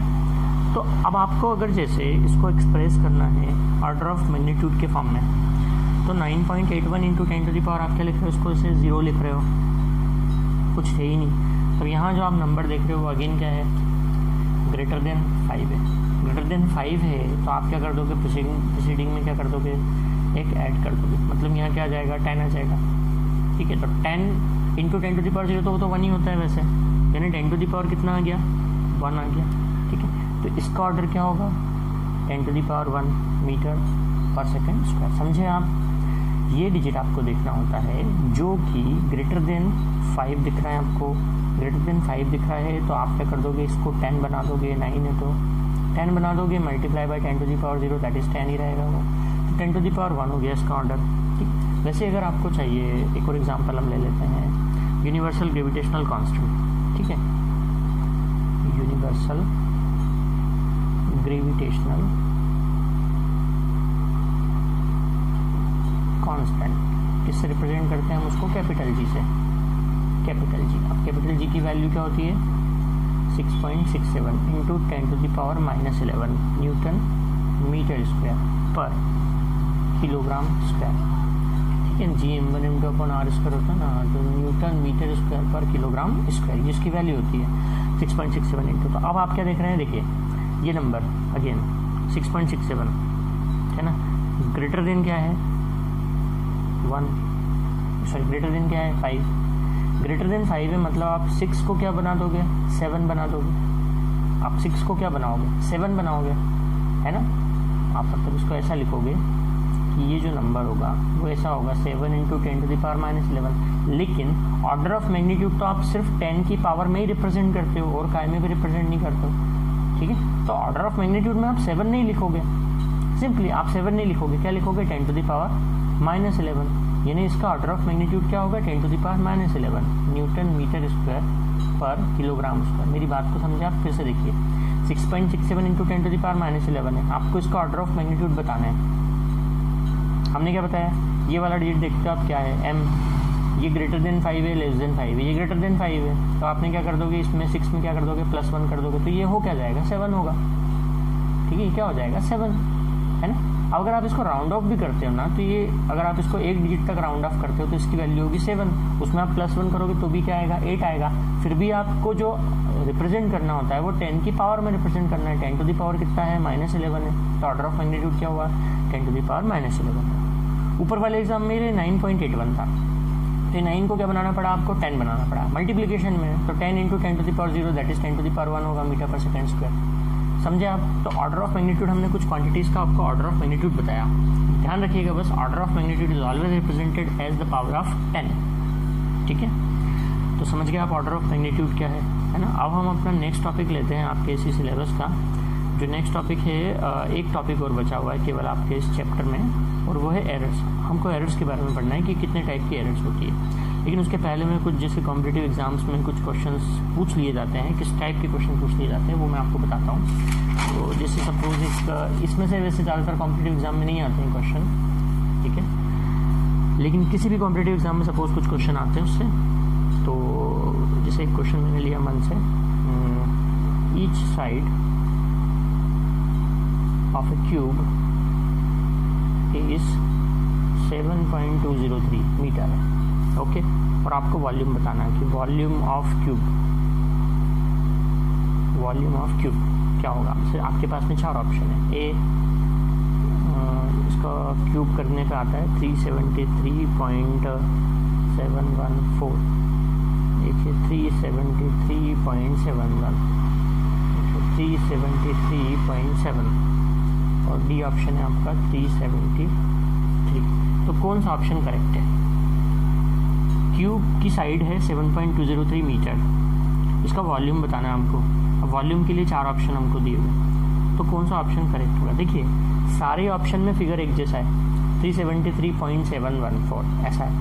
तो अब आपको अगर जैसे इसको एक्सप्रेस करना है ऑर्डर ऑफ मैग्नीट्यूड के फॉर्म में, तो 9.81 इंटू 10 टू दी पावर आप क्या लिख रहे हो, इसको इसे 0 लिख रहे हो, कुछ है ही नहीं। तो यहाँ जो आप नंबर देख रहे हो वो अगेन क्या है, ग्रेटर देन 5 है। ग्रेटर देन 5 है तो आप क्या कर दोगे, प्रीसीडिंग में क्या कर दोगे, एक ऐड कर दोगे, मतलब यहाँ क्या आ जाएगा, 10 आ जाएगा, ठीक है। तो 10 इंटू 10 टू दी पावर 0 तो वो तो 1 ही होता है वैसे, यानी 10 टू दी पावर कितना आ गया, 1 आ गया, ठीक है। तो इसका ऑर्डर क्या होगा, 10 टू दी पावर 1 मीटर पर सेकेंड स्क्वायर। समझे आप, ये डिजिट आपको देखना होता है जो कि ग्रेटर देन 5 दिख रहा है आपको, ग्रेटर देन 5 दिख रहा है तो आप क्या कर दोगे, इसको 10 बना दोगे, 9 है तो 10 बना दोगे, multiply by 10 to the power 0 that is 10 ही रहेगा वो। तो 10 टू दी पावर 1 हो गया इसका ऑर्डर, ठीक। वैसे अगर आपको चाहिए एक और एग्जांपल हम ले लेते हैं, यूनिवर्सल ग्रेविटेशनल कांस्टेंट, ठीक है, यूनिवर्सल ग्रेविटेशनल कांस्टेंट किससे रिप्रेजेंट करते हैं हम उसको, कैपिटल जी से, कैपिटल जी। अब कैपिटल जी की वैल्यू क्या होती है, 6.67 into 10 to the power -11 newton metre square पर किलोग्राम स्क्वायर, ठीक है। GM1 into upon R square होता है ना, तो न्यूटन मीटर स्क्वायर पर किलोग्राम स्क्वायर जिसकी वैल्यू होती है 6.67 इंटू। तो अब आप क्या देख रहे हैं, देखिए ये नंबर अगेन 6.67 है ना, ग्रेटर देन क्या है 1, सॉरी ग्रेटर देन क्या है 5, ग्रेटर देन 5 है मतलब आप 6 को क्या बना दोगे, 7 बना दोगे। आप 6 को क्या बनाओगे, 7 बनाओगे, है ना। आप मतलब इसको ऐसा लिखोगे कि ये जो नंबर होगा वो ऐसा होगा 7 × 10⁻11, लेकिन ऑर्डर ऑफ मैग्नीट्यूड तो आप सिर्फ 10 की पावर में ही रिप्रेजेंट करते हो और काय में भी रिप्रेजेंट नहीं करते हो, ठीक है। तो ऑर्डर ऑफ मैग्नीट्यूड में आप 7 नहीं लिखोगे, सिंपली आप 7 नहीं लिखोगे, क्या लिखोगे 10⁻11, यानी इसका ऑर्डर ऑफ मैग्नीट्यूड क्या होगा 10⁻11 न्यूटन मीटर स्क्वायर पर किलोग्राम स्क्वायर। मेरी बात को समझे आप, फिर से देखिए 6.67 × 10⁻11 है, आपको इसका ऑर्डर ऑफ मैग्नीट्यूड बताना है। हमने क्या बताया, ये वाला डिजिट देखते हो आप क्या है m, ये ग्रेटर देन 5 है, लेस देन 5 है, ये ग्रेटर देन 5 है, तो आपने क्या कर दोगे इसमें 6 में क्या कर दोगे +1 कर दोगे, तो ये हो क्या जाएगा 7 होगा, ठीक है, ये क्या हो जाएगा 7, है ना। अब अगर आप इसको राउंड ऑफ भी करते हो ना, तो ये अगर आप इसको एक डिजिट तक राउंड ऑफ करते हो तो इसकी वैल्यू होगी 7, उसमें आप +1 करोगे तो भी क्या आएगा 8 आएगा। फिर भी आपको जो रिप्रेजेंट करना होता है वो 10 की पावर में रिप्रेजेंट करना है, 10 टू द पावर कितना है -11 है, तो ऑर्डर ऑफ मैग्नीट्यूड क्या हुआ 10 टू द पावर -11। ऊपर वाले एग्जाम में 9.81 था, तो 9 को क्या बनाना पड़ा आपको 10 बनाना पड़ा मल्टीप्लिकेशन में, तो 10 × 10 to the power 0 that is 10 to the power 1 होगा मीटर पर सेकेंड स्क्वायर, समझे आप। तो ऑर्डर ऑफ मैग्नीट्यूड हमने कुछ क्वांटिटीज का आपको ऑर्डर ऑफ मैग्नीट्यूड बताया, ध्यान रखिएगा बस, order of magnitude is always represented as the power of 10, ठीक है। तो समझ गए आप ऑर्डर ऑफ मैग्नीट्यूड क्या है ना। अब हम अपना नेक्स्ट टॉपिक लेते हैं आपके इसी सिलेबस का। जो नेक्स्ट टॉपिक है, एक टॉपिक और बचा हुआ है केवल आपके इस चैप्टर में, और वो है एरर्स। हमको एरर्स के बारे में पढ़ना है कि कितने टाइप की एरर्स होती है, लेकिन उसके पहले में कुछ जैसे कॉम्पिटिटिव एग्जाम्स में कुछ क्वेश्चंस पूछ लिए जाते हैं, किस टाइप के क्वेश्चन पूछ लिए जाते हैं वो मैं आपको बताता हूँ। तो जैसे सपोज एक इसमें से वैसे ज़्यादातर कॉम्पिटिटिव एग्जाम में नहीं आते हैं क्वेश्चन, ठीक है, लेकिन किसी भी कॉम्पिटिटिव एग्जाम में सपोज कुछ क्वेश्चन आते हैं उससे। तो जैसे एक क्वेश्चन मैंने लिया मन से, each side of a cube is 7.203 metre है, ओके, और आपको वॉल्यूम बताना है कि वॉल्यूम ऑफ क्यूब क्या होगा। आपके पास में 4 ऑप्शन है। ए, इसका क्यूब करने का आता है 373.714, देखिए 373.71, 373.7, और डी ऑप्शन है आपका 373। तो कौन सा ऑप्शन करेक्ट है। क्यूब की साइड है 7.203 मीटर, इसका वॉल्यूम बताना है हमको। अब वॉल्यूम के लिए 4 ऑप्शन हमको दिए हुए, तो कौन सा ऑप्शन करेक्ट होगा। देखिए सारे ऑप्शन में फिगर एक जैसा है, 373.714 ऐसा है।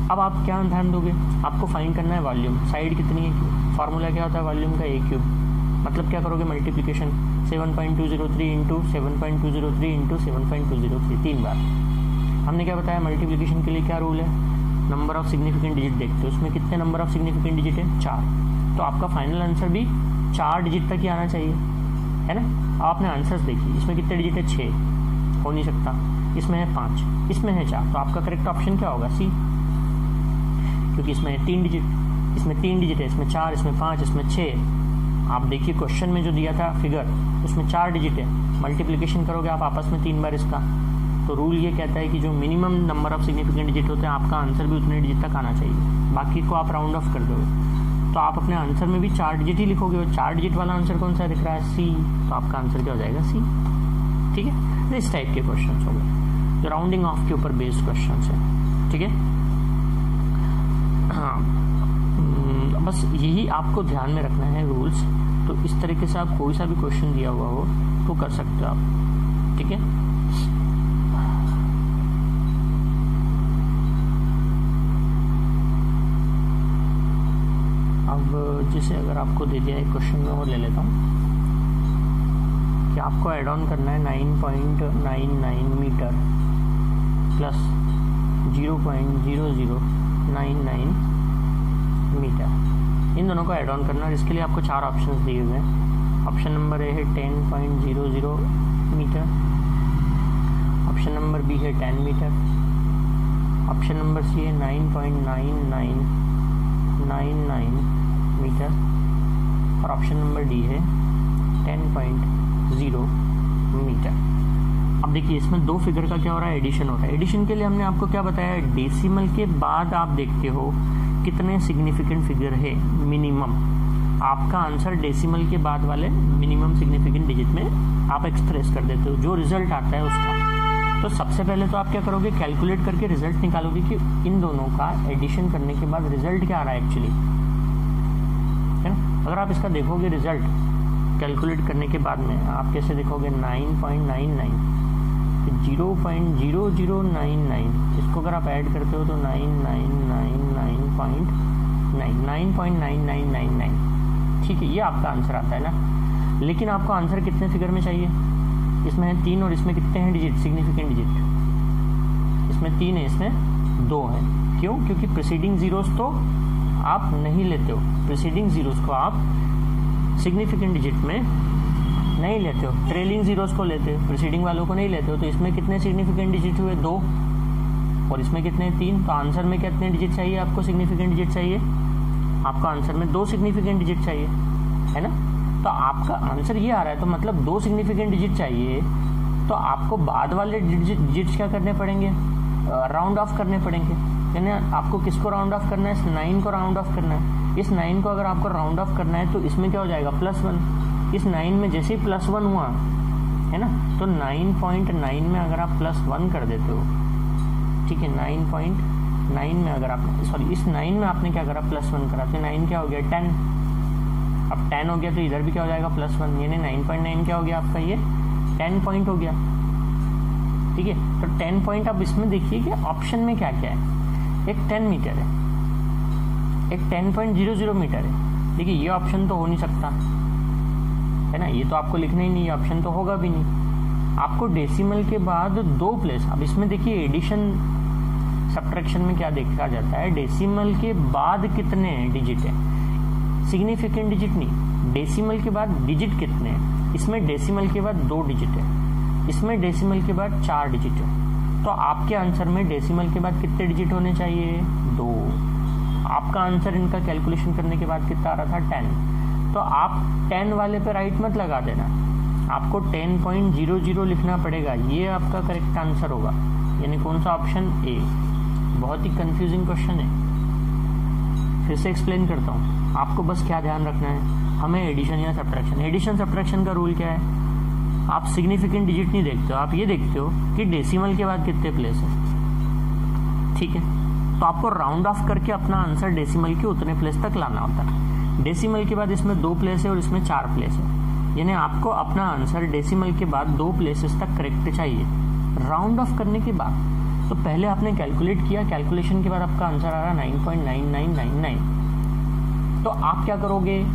अब आप क्या ध्यान दोगे, आपको फाइंड करना है वॉल्यूम, साइड कितनी है क्यूब, फार्मूला क्या होता है वॉल्यूम का, ए क्यूब, मतलब क्या करोगे मल्टीप्लिकेशन 7.203 इंटू 7.203 इंटू 7.203 3 बार। हमने क्या बताया मल्टीप्लिकेशन के लिए क्या रूल है, नंबर ऑफ सिग्निफिकेंट डिजिट देखते हो, उसमें कितने नंबर ऑफ सिग्निफिकेंट डिजिट है 4, तो आपका फाइनल आंसर भी 4 डिजिट तक ही आना चाहिए, है ना। आपने आंसर्स देखी, इसमें कितने डिजिट है 6, हो नहीं सकता, इसमें है 5, इसमें है 4, तो आपका करेक्ट ऑप्शन क्या होगा सी, क्योंकि इसमें है 3 डिजिट, इसमें 3 डिजिट है, इसमें 4, इसमें 5, इसमें 6। आप देखिए क्वेश्चन में जो दिया था फिगर उसमें 4 डिजिट है, मल्टीप्लिकेशन करोगे आप आपस में 3 बार इसका, तो रूल ये कहता है कि जो minimum number of significant digit होते हैं आपका आंसर भी उतने डिजिट तक आना चाहिए, बाकी को आप राउंड ऑफ कर दोगे, तो आप अपने आंसर में भी 4 डिजिट ही लिखोगे, और 4 डिजिट वाला आंसर कौन सा दिख रहा है सी, तो आपका आंसर क्या हो जाएगा सी, ठीक है। तो इस टाइप के क्वेश्चन हो गए जो राउंडिंग ऑफ के ऊपर बेस्ड क्वेश्चन है, ठीक है। हाँ, बस यही आपको ध्यान में रखना है रूल्स, तो इस तरीके से आप कोई सा भी क्वेश्चन दिया हुआ हो तो कर सकते हो आप, ठीक है। अब जैसे अगर आपको दे दिया एक क्वेश्चन में और ले लेता हूँ कि आपको ऐड ऑन करना है 9.99 मीटर प्लस 0.0099 मीटर, इन दोनों को ऐड ऑन करना है। इसके लिए आपको 4 ऑप्शंस दिए हुए हैं। ऑप्शन नंबर ए है 10.00 मीटर, ऑप्शन नंबर बी है 10 मीटर, ऑप्शन नंबर सी है 9.9999 मीटर, और ऑप्शन नंबर डी है 10.0 मीटर। अब देखिए इसमें 2 फिगर का क्या हो रहा है, एडिशन हो रहा है। एडिशन के लिए हमने आपको क्या बताया, डेसिमल के बाद आप देखते हो कितने सिग्निफिकेंट फिगर है मिनिमम, आपका आंसर डेसिमल के बाद वाले मिनिमम सिग्निफिकेंट डिजिट में आप एक्सप्रेस कर देते हो, जो रिजल्ट आता है उसका, तो सबसे पहले तो आप क्या करोगे, कैलकुलेट करके रिजल्ट निकालोगे कि इन दोनों का एडिशन करने के बाद रिजल्ट क्या आ रहा है एक्चुअली, है ना। अगर आप इसका देखोगे रिजल्ट कैलकुलेट करने के बाद में आप कैसे देखोगे 9.99, 0.0099, इसको अगर आप ऐड करते हो तो 9,999.99, ठीक है, ये आपका आंसर आता है ना। लेकिन आपको आंसर कितने फिगर में चाहिए, इसमें है 3 और इसमें कितने हैं डिजिट, सिग्निफिकेंट डिजिट, इसमें 3 है इसमें 2 है। क्यों, क्योंकि प्रीसीडिंग जीरोस तो आप नहीं लेते हो, प्रीसीडिंग जीरोस को आप सिग्निफिकेंट डिजिट में नहीं लेते हो, ट्रेलिंग जीरोस को लेते हो, प्रीसीडिंग वालों को नहीं लेते हो। तो इसमें कितने सिग्निफिकेंट डिजिट हुए, 2, और इसमें कितने 3। तो आंसर में कितने डिजिट चाहिए आपको, सिग्निफिकेंट डिजिट चाहिए, आपका आंसर में 2 सिग्निफिकेंट डिजिट चाहिए, है ना। तो आपका आंसर ये आ रहा है, तो मतलब 2 सिग्निफिकेंट डिजिट चाहिए, तो आपको बाद वाले डिजिट्स क्या करने पड़ेंगे, राउंड ऑफ करने पड़ेंगे। यानी आपको किसको राउंड ऑफ करना है, इस 9 को राउंड ऑफ करना है। इस 9 को अगर आपको राउंड ऑफ करना है तो इसमें क्या हो जाएगा, +1। इस 9 में जैसे ही +1 हुआ, है ना, तो 9.9 में अगर आप +1 कर देते हो, ठीक है, 9.9 में अगर आप, सॉरी, इस 9 में आपने क्या करा, +1 करा, तो 9 क्या हो गया, 10। अब 10 हो गया तो इधर भी क्या हो जाएगा, +1, यानी 9.9 क्या हो गया आपका, ये 10 पॉइंट हो गया, ठीक है। तो 10 पॉइंट अब इसमें देखिए कि ऑप्शन में क्या क्या है, एक 10 मीटर है, एक 10.00 मीटर है। देखिए ये ऑप्शन तो हो नहीं सकता, है ना, ये तो आपको लिखना ही नहीं, ये ऑप्शन तो होगा भी नहीं। आपको डेसिमल के बाद 2 प्लेस, अब इसमें देखिए एडिशन सब्ट्रैक्शन में क्या देखा जाता है, डेसिमल के बाद कितने डिजिट है, सिग्निफिकेंट डिजिट नहीं, डेसिमल के बाद डिजिट कितने हैं। इसमें डेसिमल के बाद 2 डिजिट है, इसमें डेसिमल के बाद 4 डिजिट है। तो आपके आंसर में डेसिमल के बाद कितने डिजिट होने चाहिए, 2। आपका आंसर इनका कैलकुलेशन करने के बाद कितना आ रहा था, 10। तो आप 10 वाले पे राइट मत लगा देना, आपको 10.00 लिखना पड़ेगा, ये आपका करेक्ट आंसर होगा। यानी कौन सा ऑप्शन, ए। बहुत ही कंफ्यूजिंग क्वेश्चन है, फिर से एक्सप्लेन करता हूँ। आपको बस क्या ध्यान रखना है, हमें एडिशन या सब्ट्रैक्शन, एडिशन सब्ट्रैक्शन का रूल क्या है, आप सिग्निफिकेंट डिजिट नहीं देखते हो, आप ये देखते हो कि डेसिमल के बाद कितने प्लेस है, ठीक है। तो आपको राउंड ऑफ करके अपना आंसर डेसिमल के उतने प्लेस तक लाना होता है। डेसिमल के बाद इसमें 2 प्लेस है और इसमें 4 प्लेस है, यानी आपको अपना आंसर डेसिमल के बाद 2 प्लेसेस तक करेक्ट चाहिए। राउंड ऑफ करने के बाद तो पहले आपने कैलकुलेट किया, कैलकुलेशन के बाद आपका आंसर आ रहा 9.9999। तो आप क्या करोगे,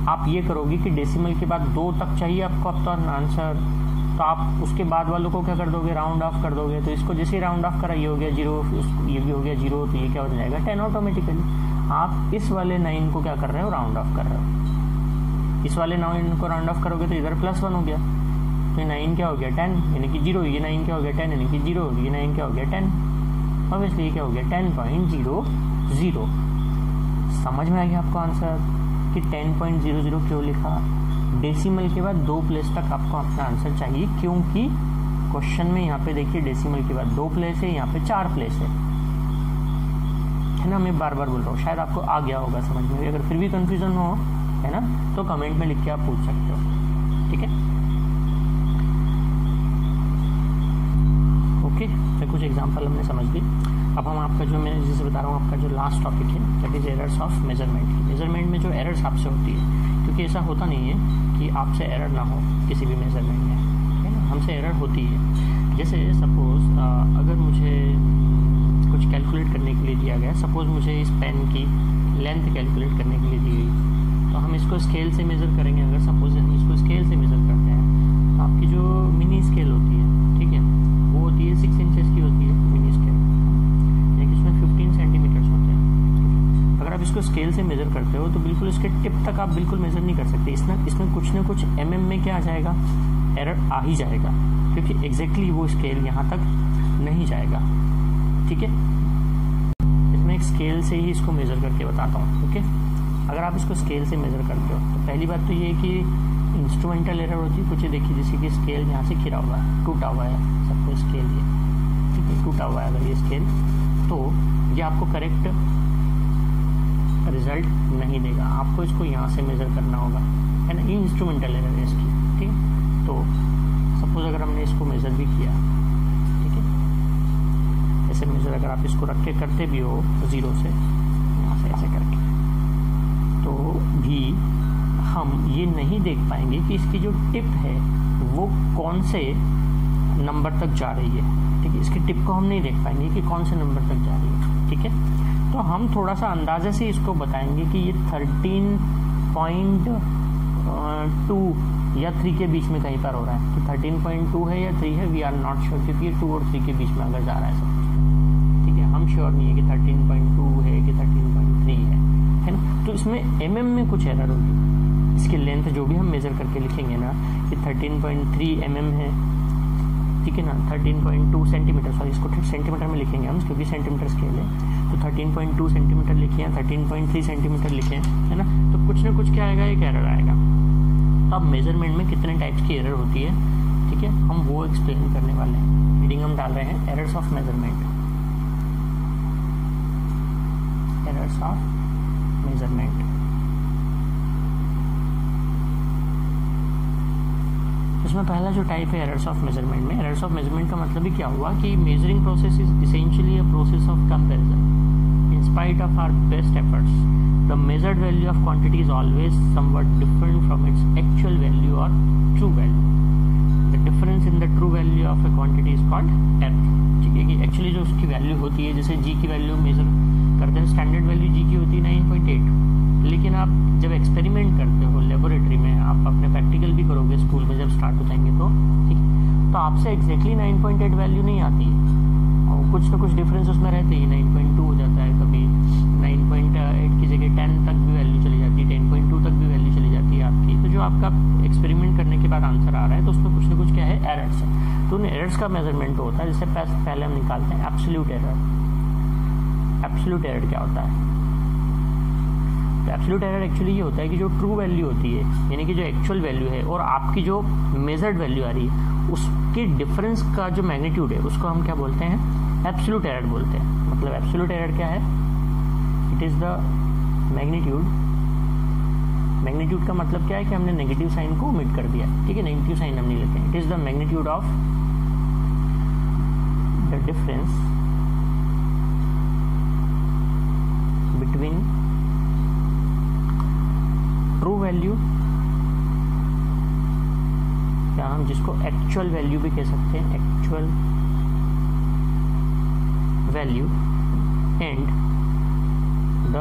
आप ये करोगे कि डेसिमल के बाद 2 तक चाहिए आपको अपना आंसर, तो आप उसके बाद वालों को क्या कर दोगे, राउंड ऑफ कर दोगे। तो इसको जैसे ही राउंड ऑफ करा, ये हो गया 0, ये भी हो गया 0, तो ये क्या हो जाएगा 10 ऑटोमेटिकली। आप इस वाले 9 को क्या कर रहे हो, राउंड ऑफ कर रहे हो। इस वाले 9 को राउंड ऑफ करोगे तो इधर +1 हो गया, तो 9 क्या हो गया 10, यानी कि 0, ये 9 क्या हो गया 10, यानी कि 0, ये 9 क्या हो गया 10, ऑब्वियसली ये क्या हो गया 10.00। समझ में आ गया आपको आंसर कि 10.00 क्यों लिखा। डेसिमल के बाद 2 प्लेस तक आपको अपना आंसर चाहिए, क्योंकि क्वेश्चन में यहाँ पे देखिए डेसिमल के बाद 2 प्लेस है, यहाँ पे 4 प्लेस है ना। मैं बार बार बोल रहा हूँ, शायद आपको आ गया होगा समझ में। अगर फिर भी कंफ्यूजन हो, है ना, तो कमेंट में लिख के आप पूछ सकते हो, ठीक है। ओके, तो कुछ एग्जांपल हमने समझ ली। अब हम आपका जो, मैं जैसे बता रहा हूँ, आपका जो लास्ट टॉपिक है that is errors of measurement. Measurement में जो एरर्स आपसे होती है, क्योंकि ऐसा होता नहीं है कि आपसे एरर ना हो किसी भी मेजरमेंट में, है ना, हमसे एरर होती है। जैसे सपोज अगर मुझे कुछ कैलकुलेट करने के लिए दिया गया, सपोज मुझे इस पेन की लेंथ कैलकुलेट करने के लिए दी गई, तो हम इसको स्केल से मेज़र करेंगे। अगर सपोज हम इसको स्केल से मेज़र करते हैं, तो आपकी जो मिनी स्केल होती है, ठीक है, वो होती है 6 इंचेस की होती है मिनी स्केल, यानी कि उसमें 15 सेंटीमीटर्स होते हैं। अगर आप इसको स्केल से मेज़र करते हो तो बिल्कुल इसके टिप तक आप बिल्कुल मेज़र नहीं कर सकते, इसमें कुछ ना कुछ mm में क्या आ जाएगा, एरर आ ही जाएगा, क्योंकि एग्जैक्टली वो स्केल यहाँ तक नहीं जाएगा, ठीक है। इसमें एक स्केल से ही इसको मेज़र करके बताता हूँ, ओके। अगर आप इसको स्केल से मेज़र करते हो तो पहली बात तो ये है कि इंस्ट्रूमेंटल एरर होती है कुछ, देखिए जैसे कि स्केल यहाँ से गिरा हुआ है, टूटा हुआ है, सबको स्केल ये, ठीक है, टूटा हुआ है अगर ये स्केल, तो ये आपको करेक्ट रिजल्ट नहीं देगा, आपको इसको यहाँ से मेज़र करना होगा, है ना। ये इंस्ट्रूमेंटल एरर है इसकी, ठीक है। तो सपोज अगर हमने इसको मेज़र भी किया, ऐसे मेजर अगर आप इसको रख के करते भी हो 0 से यहाँ से ऐसे करके, तो भी हम ये नहीं देख पाएंगे कि इसकी जो टिप है वो कौन से नंबर तक जा रही है। ठीक है, इसकी टिप को हम नहीं देख पाएंगे कि कौन से नंबर तक जा रही है। ठीक है, तो हम थोड़ा सा अंदाजे से इसको बताएंगे कि ये 13.2 या 3 के बीच में कहीं पर हो रहा है। तो 13.2 है या 3 है, वी आर नॉट श्योर, क्योंकि ये 2 और 3 के बीच में अगर जा रहा है सब। ठीक है, हम श्योर नहीं है कि 13.2 है कि 13.3 है ना। तो इसमें में कुछ एरर होगी। इसकी लेंथ जो भी हम मेजर करके लिखेंगे ना कि 13.3 है, ठीक है ना, 13.2 सेंटीमीटर, सॉरी इसको सेंटीमीटर में लिखेंगे हम क्योंकि सेंटीमीटर स्केल है। तो 13.2 सेंटीमीटर लिखे हैं, 13.3 सेंटीमीटर लिखे हैं, है ना। तो कुछ ना कुछ क्या आएगा, एक एरर आएगा। तो अब मेजरमेंट में कितने टाइप्स की एरर होती है, ठीक है, हम वो एक्सप्लेन करने वाले हैं। रीडिंग हम डाल रहे हैं, errors of measurement, errors of measurement. इसमें पहला जो टाइप है एरर्स ऑफ मेजरमेंट में, एरर्स ऑफ मेजरमेंट का मतलब ही क्या हुआ कि measuring process is essentially a process of comparison. In spite of our best efforts, the measured value of quantity is always somewhat different from its actual value or true value. The difference in the true value of a quantity is called error. ठीक है, कि actually जो उसकी value होती है, जैसे जी की value major करते हैं, स्टैंडर्ड वैल्यू जी की होती है 9.8, लेकिन आप जब एक्सपेरिमेंट करते हो लेबोरेटरी में, आप अपने प्रैक्टिकल भी करोगे स्कूल में जब स्टार्ट हो जाएंगे तो, ठीक, तो आपसे एग्जैक्टली 9.8 वैल्यू नहीं आती है, और कुछ ना कुछ डिफरेंस उसमें रहते ही। 9.2 हो जाता है, कभी 9.8 की जगह 10 तक भी वैल्यू चली जाती है, 10.2 तक भी वैल्यू चली जाती है आपकी। तो जो आपका एक्सपेरिमेंट करने के बाद आंसर आ रहा है, तो उसमें कुछ ना कुछ क्या है, एरर्स है। तो उन एरर्स का मेजरमेंट होता है, जिससे पहले हम निकालते हैं एब्सोल्यूट एरर। एब्सोल्यूट एरर क्या होता है? तो एब्सोल्यूट एरर एक्चुअली ये होता है कि जो ट्रू वैल्यू होती है, यानी कि जो एक्चुअल वैल्यू है और आपकी जो मेजर्ड वैल्यू आ रही है, उसके डिफरेंस का जो मैग्नीट्यूड है, उसको हम क्या बोलते हैं, एब्सोल्यूट एरर बोलते हैं। मतलब एब्सोल्यूट एरर क्या है? It is the magnitude. Magnitude का मतलब क्या है कि हमने नेगेटिव साइन को ओमिट कर दिया, ठीक है, नेगेटिव साइन हम नहीं लेते हैं। It is the magnitude of the difference between true value, या हम जिसको एक्चुअल वैल्यू भी कह सकते हैं, actual value, and the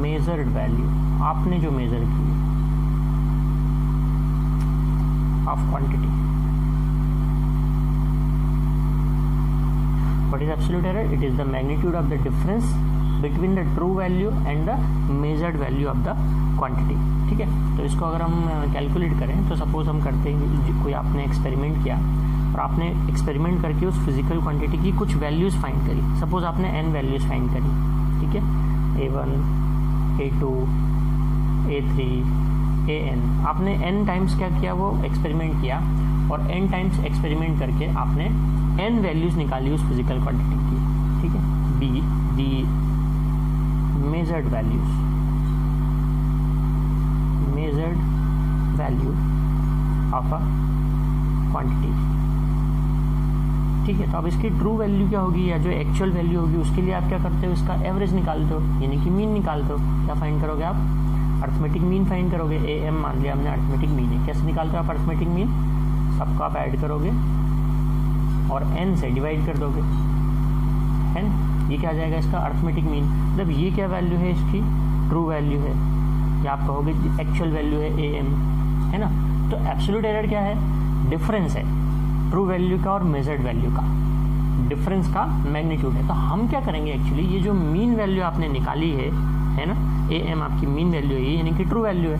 measured value, आपने जो मेजर की of quantity. What is absolute error? It is the magnitude of the difference between the true value and the measured value of the quantity. ठीक है, तो इसको अगर हम calculate करें, तो सपोज हम करते हैं, कोई आपने एक्सपेरिमेंट किया और आपने एक्सपेरिमेंट करके उस फिजिकल क्वांटिटी की कुछ वैल्यूज फाइंड करी। सपोज आपने n वैल्यूज फाइंड करी, ठीक है, a1, a2, a3, an। आपने n टाइम्स क्या किया, वो एक्सपेरिमेंट किया, और n टाइम्स एक्सपेरिमेंट करके आपने n वैल्यूज निकाली उस फिजिकल क्वांटिटी की। ठीक है, दी measured values, measured value of a quantity। ठीक है, तो अब इसकी ट्रू वैल्यू क्या होगी, या जो एक्चुअल वैल्यू होगी, उसके लिए आप क्या करते हो, इसका एवरेज निकालते हो, यानी कि मीन निकालते हो। क्या फाइंड करोगे आप? अर्थमेटिक मीन फाइंड करोगे। am मान लिया हमने अर्थमेटिक मीन है। कैसे निकालते हो आप अर्थमेटिक मीन? सबको आप ऐड करोगे और n से डिवाइड कर दोगे, है ना। ये क्या आ जाएगा इसका अर्थमेटिक मीन। मतलब ये क्या वैल्यू है इसकी? ट्रू वैल्यू है, या आप कहोगे एक्चुअल वैल्यू है am, है ना। तो एब्सोल्यूट एरर क्या है? डिफरेंस है ट्रू वैल्यू का और मेजर्ड वैल्यू का, डिफरेंस का मैग्नीट्यूड है। तो हम क्या करेंगे, एक्चुअली ये जो मीन वैल्यू आपने निकाली है ना, am आपकी मीन वैल्यू है, यानी कि ट्रू वैल्यू है,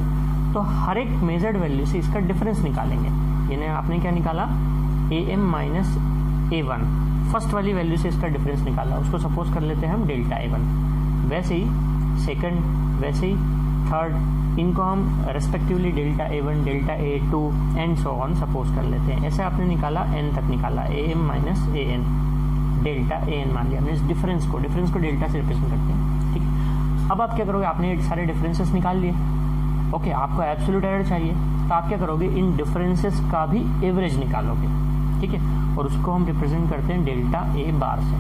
तो हर एक मेजर्ड वैल्यू से इसका डिफरेंस निकालेंगे। यानी आपने क्या निकाला, am माइनस a1, फर्स्ट वाली वैल्यू से इसका डिफरेंस निकाला, उसको सपोज कर लेते हैं हम डेल्टा a1। वैसे ही सेकंड, वैसे ही थर्ड, इनको हम respectively delta a1, delta a2 and so on suppose कर लेते हैं। ऐसे आपने निकाला, n तक निकाला, am minus an, delta an मान लिया हमने। इस डिफरेंस को डेल्टा से रिप्रेजेंट करते हैं। ठीक है, अब आप क्या करोगे, आपने सारे डिफरेंसेस निकाल लिए, ओके, आपको एब्सोल्यूट एरर चाहिए, तो आप क्या करोगे, इन डिफरेंसेस का भी एवरेज निकालोगे। ठीक है, और उसको हम रिप्रेजेंट करते हैं डेल्टा a बार से।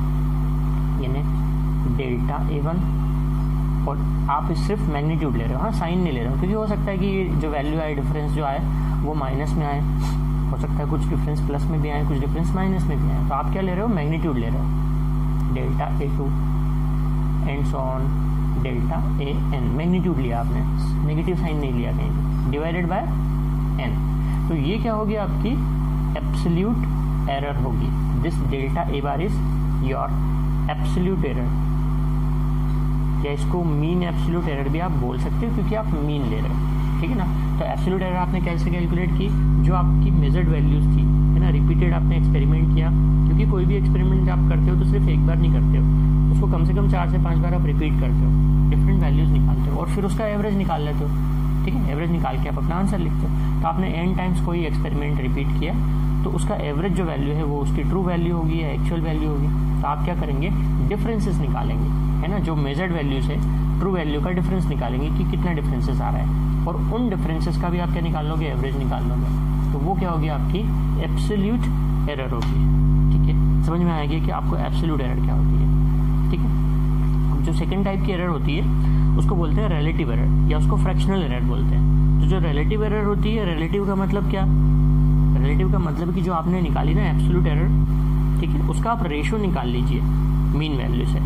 यानी डेल्टा A1, और आप सिर्फ मैग्नीट्यूड ले रहे हो, हाँ साइन नहीं ले रहे हो, क्योंकि हो सकता है कि जो वैल्यू आए, डिफरेंस जो आए वो माइनस में आए, हो सकता है कुछ डिफरेंस प्लस में भी आए, कुछ डिफरेंस माइनस में भी आए, तो आप क्या ले रहे हो, मैग्नीट्यूड ले रहे हो, delta A2 and so on delta AN, magnitude लिया आपने, नेगेटिव साइन नहीं लिया कहीं, डिवाइडेड बाय n। तो ये क्या होगी, आपकी एब्सोल्यूट एरर होगी। This delta A bar is your absolute error, या इसको मीन एब्सोल्यूट एरर भी आप बोल सकते हो, क्योंकि आप मीन ले रहे हो, ठीक है ना। तो एब्सोल्यूट एरर आपने कैसे कैलकुलेट की, जो आपकी मेजर्ड वैल्यूज थी, है ना, रिपीटेड आपने एक्सपेरिमेंट किया, क्योंकि कोई भी एक्सपेरिमेंट आप करते हो तो सिर्फ एक बार नहीं करते हो, उसको कम से कम 4 से 5 बार आप रिपीट करते हो, डिफरेंट वैल्यूज निकालते हो और फिर उसका एवरेज निकाल लेते हो, ठीक है। एवरेज निकाल के आप अपना आंसर लिखते हो। तो आपने n टाइम्स कोई एक्सपेरिमेंट रिपीट किया, तो उसका एवरेज जो वैल्यू है वो उसकी ट्रू वैल्यू होगी या एक्चुअल वैल्यू होगी। तो आप क्या करेंगे, डिफरेंसेस निकालेंगे, है ना, जो मेजर्ड वैल्यूज है ट्रू वैल्यू का डिफरेंस निकालेंगे कि कितना डिफरेंसेस आ रहा है, और उन डिफरेंसेस का भी आप क्या निकाल लोगे, एवरेज निकाल लोगे। तो वो क्या होगी, आपकी एब्सोल्यूट एरर होगी, ठीक है। समझ में आएगी कि आपको एब्सोल्यूट एरर क्या होती है, ठीक है। जो सेकेंड टाइप की एरर होती है उसको बोलते हैं रिलेटिव एरर, या उसको फ्रैक्शनल एरर बोलते हैं। तो जो रिलेटिव एरर होती है, रिलेटिव का मतलब क्या, रिलेटिव का मतलब कि जो आपने निकाली ना एब्सोल्यूट एरर, ठीक है, उसका आप रेशो निकाल लीजिए मीन वैल्यू से,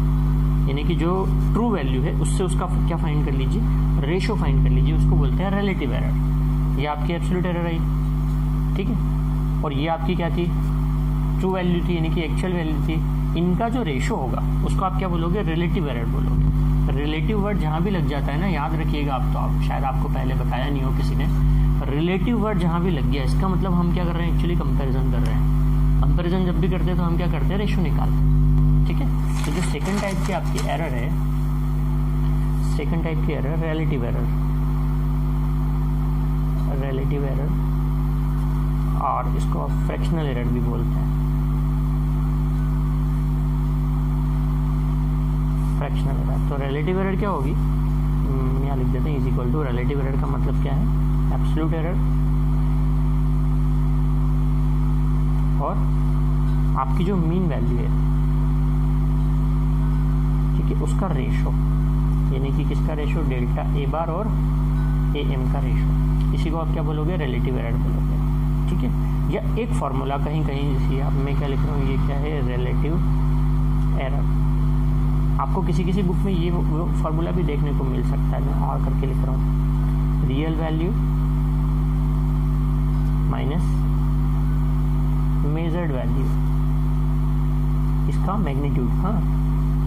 यानी कि जो ट्रू वैल्यू है उससे उसका क्या फाइंड कर लीजिए, रेशो फाइंड कर लीजिए, उसको बोलते हैं रिलेटिव एरर। ये आपकी एब्सोल्यूट एरर आई, ठीक है, और ये आपकी क्या थी, ट्रू वैल्यू थी, यानी कि एक्चुअल वैल्यू थी। इनका जो रेशो होगा उसको आप क्या बोलोगे, रिलेटिव एरर बोलोगे। रिलेटिव वर्ड जहाँ भी लग जाता है ना, याद रखिएगा आप, तो आप शायद आपको पहले बताया नहीं हो किसी ने, रिलेटिव वर्ड जहाँ भी लग गया इसका मतलब हम क्या कर रहे हैं, एक्चुअली कंपैरिजन कर रहे हैं। कंपैरिजन जब भी करते हैं तो हम क्या करते हैं, रेशो निकालते हैं, ठीक है। तो जो सेकंड टाइप की आपकी एरर है, सेकंड टाइप की error relative error, relative error, और इसको फ्रैक्शनल एरर भी बोलते हैं, फ्रैक्शनल एरर। तो रिलेटिव एरर क्या होगी, यहाँ लिख देते हैं, is equal to, relative error का मतलब क्या है, एब्सोल्यूट एरर और आपकी जो मीन वैल्यू है, ठीक है, उसका रेशो, यानी कि किसका रेशो, डेल्टा A बार और AM का रेशो, इसी को आप क्या बोलोगे, रिलेटिव एरर बोलोगे, ठीक है। या एक फॉर्मूला कहीं कहीं, जैसे आप मैं क्या लिख रहा हूँ, ये क्या है, रिलेटिव एरर। आपको किसी किसी बुक में ये फॉर्मूला भी देखने को मिल सकता है, मैं और करके लिख रहा हूँ, real value minus measured value, इसका मैग्नीट्यूड, हाँ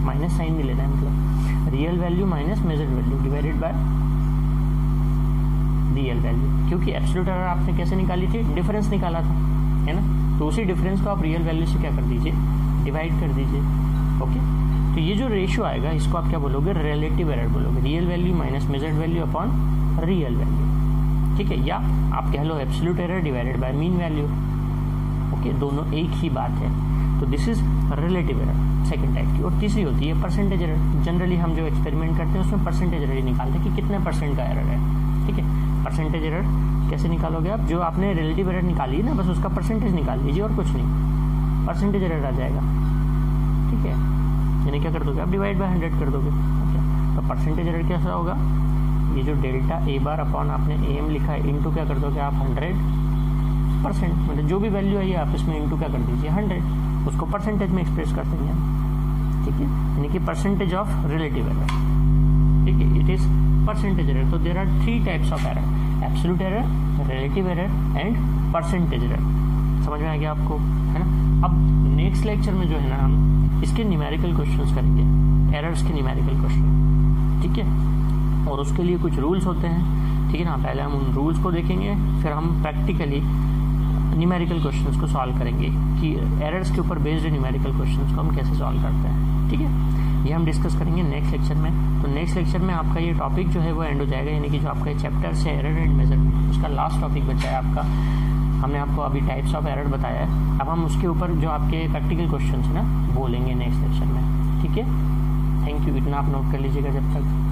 माइनस साइन नहीं लेना है, मतलब real value minus measured value divided by real value, क्योंकि एब्सोल्यूट एरर आपने कैसे निकाली थी, डिफरेंस निकाला था, है ना। तो उसी डिफरेंस को आप रियल वैल्यू से क्या कर दीजिए, डिवाइड कर दीजिए, ओके। तो ये जो रेशियो आएगा इसको आप क्या बोलोगे, रिलेटिव एरर बोलोगे, real value minus measured value upon real value, ठीक है। या आप कह लो absolute error divided by mean value, okay, दोनों एक ही बात है। तो this is relative error second type की। और तीसरी होती है परसेंटेज एरर। जनरली हम जो एक्सपेरिमेंट करते हैं उसमें परसेंटेज एरर ही निकालते हैं कि कितने परसेंट का एरर है, ठीक है। परसेंटेज एरर कैसे निकालोगे आप, जो आपने रिलेटिव एरर निकाली है ना, बस उसका परसेंटेज निकाल लीजिए और कुछ नहीं, परसेंटेज एरर आ जाएगा, ठीक है। यानी क्या कर दोगे आप, डिवाइड बाय 100 कर दोगे, ओके। तो परसेंटेज एरर कैसा होगा, ये जो डेल्टा A बार अपॉन आपने AM लिखा है, इंटू क्या कर दोगे आप 100%, मतलब जो भी वैल्यू है ये आप इसमें इंटू क्या कर दीजिए 100, उसको परसेंटेज में एक्सप्रेस कर देंगे हम, ठीक है। यानी कि परसेंटेज ऑफ रिलेटिव एरर, ठीक है, इट इज परसेंटेज एरर। तो there are 3 types of error, absolute error, relative error and percentage error. समझ में आ गया आपको, है ना। अब नेक्स्ट लेक्चर में जो है ना, हम इसके न्यूमेरिकल क्वेश्चंस करेंगे, एरर्स के न्यूमेरिकल क्वेश्चन, ठीक है। और उसके लिए कुछ रूल्स होते हैं, ठीक है ना। पहले हम उन रूल्स को देखेंगे, फिर हम प्रैक्टिकली न्यूमेरिकल क्वेश्चंस को सॉल्व करेंगे कि एरर्स के ऊपर बेस्ड न्यूमेरिकल क्वेश्चंस को हम कैसे सॉल्व करते हैं, ठीक है। ये हम डिस्कस करेंगे नेक्स्ट लेक्चर में। तो नेक्स्ट लेक्चर में आपका ये टॉपिक जो है वो एंड हो जाएगा, यानी कि जो आपका चैप्टर्स है एरर एंड मेजरमेंट, उसका लास्ट टॉपिक बचा है आपका। हमने आपको अभी टाइप्स ऑफ एरर बताया है, अब हम उसके ऊपर जो आपके प्रैक्टिकल क्वेश्चंस है ना वो लेंगे नेक्स्ट लेक्चर में, ठीक है। थैंक यू, इतना आप नोट कर लीजिएगा जब तक।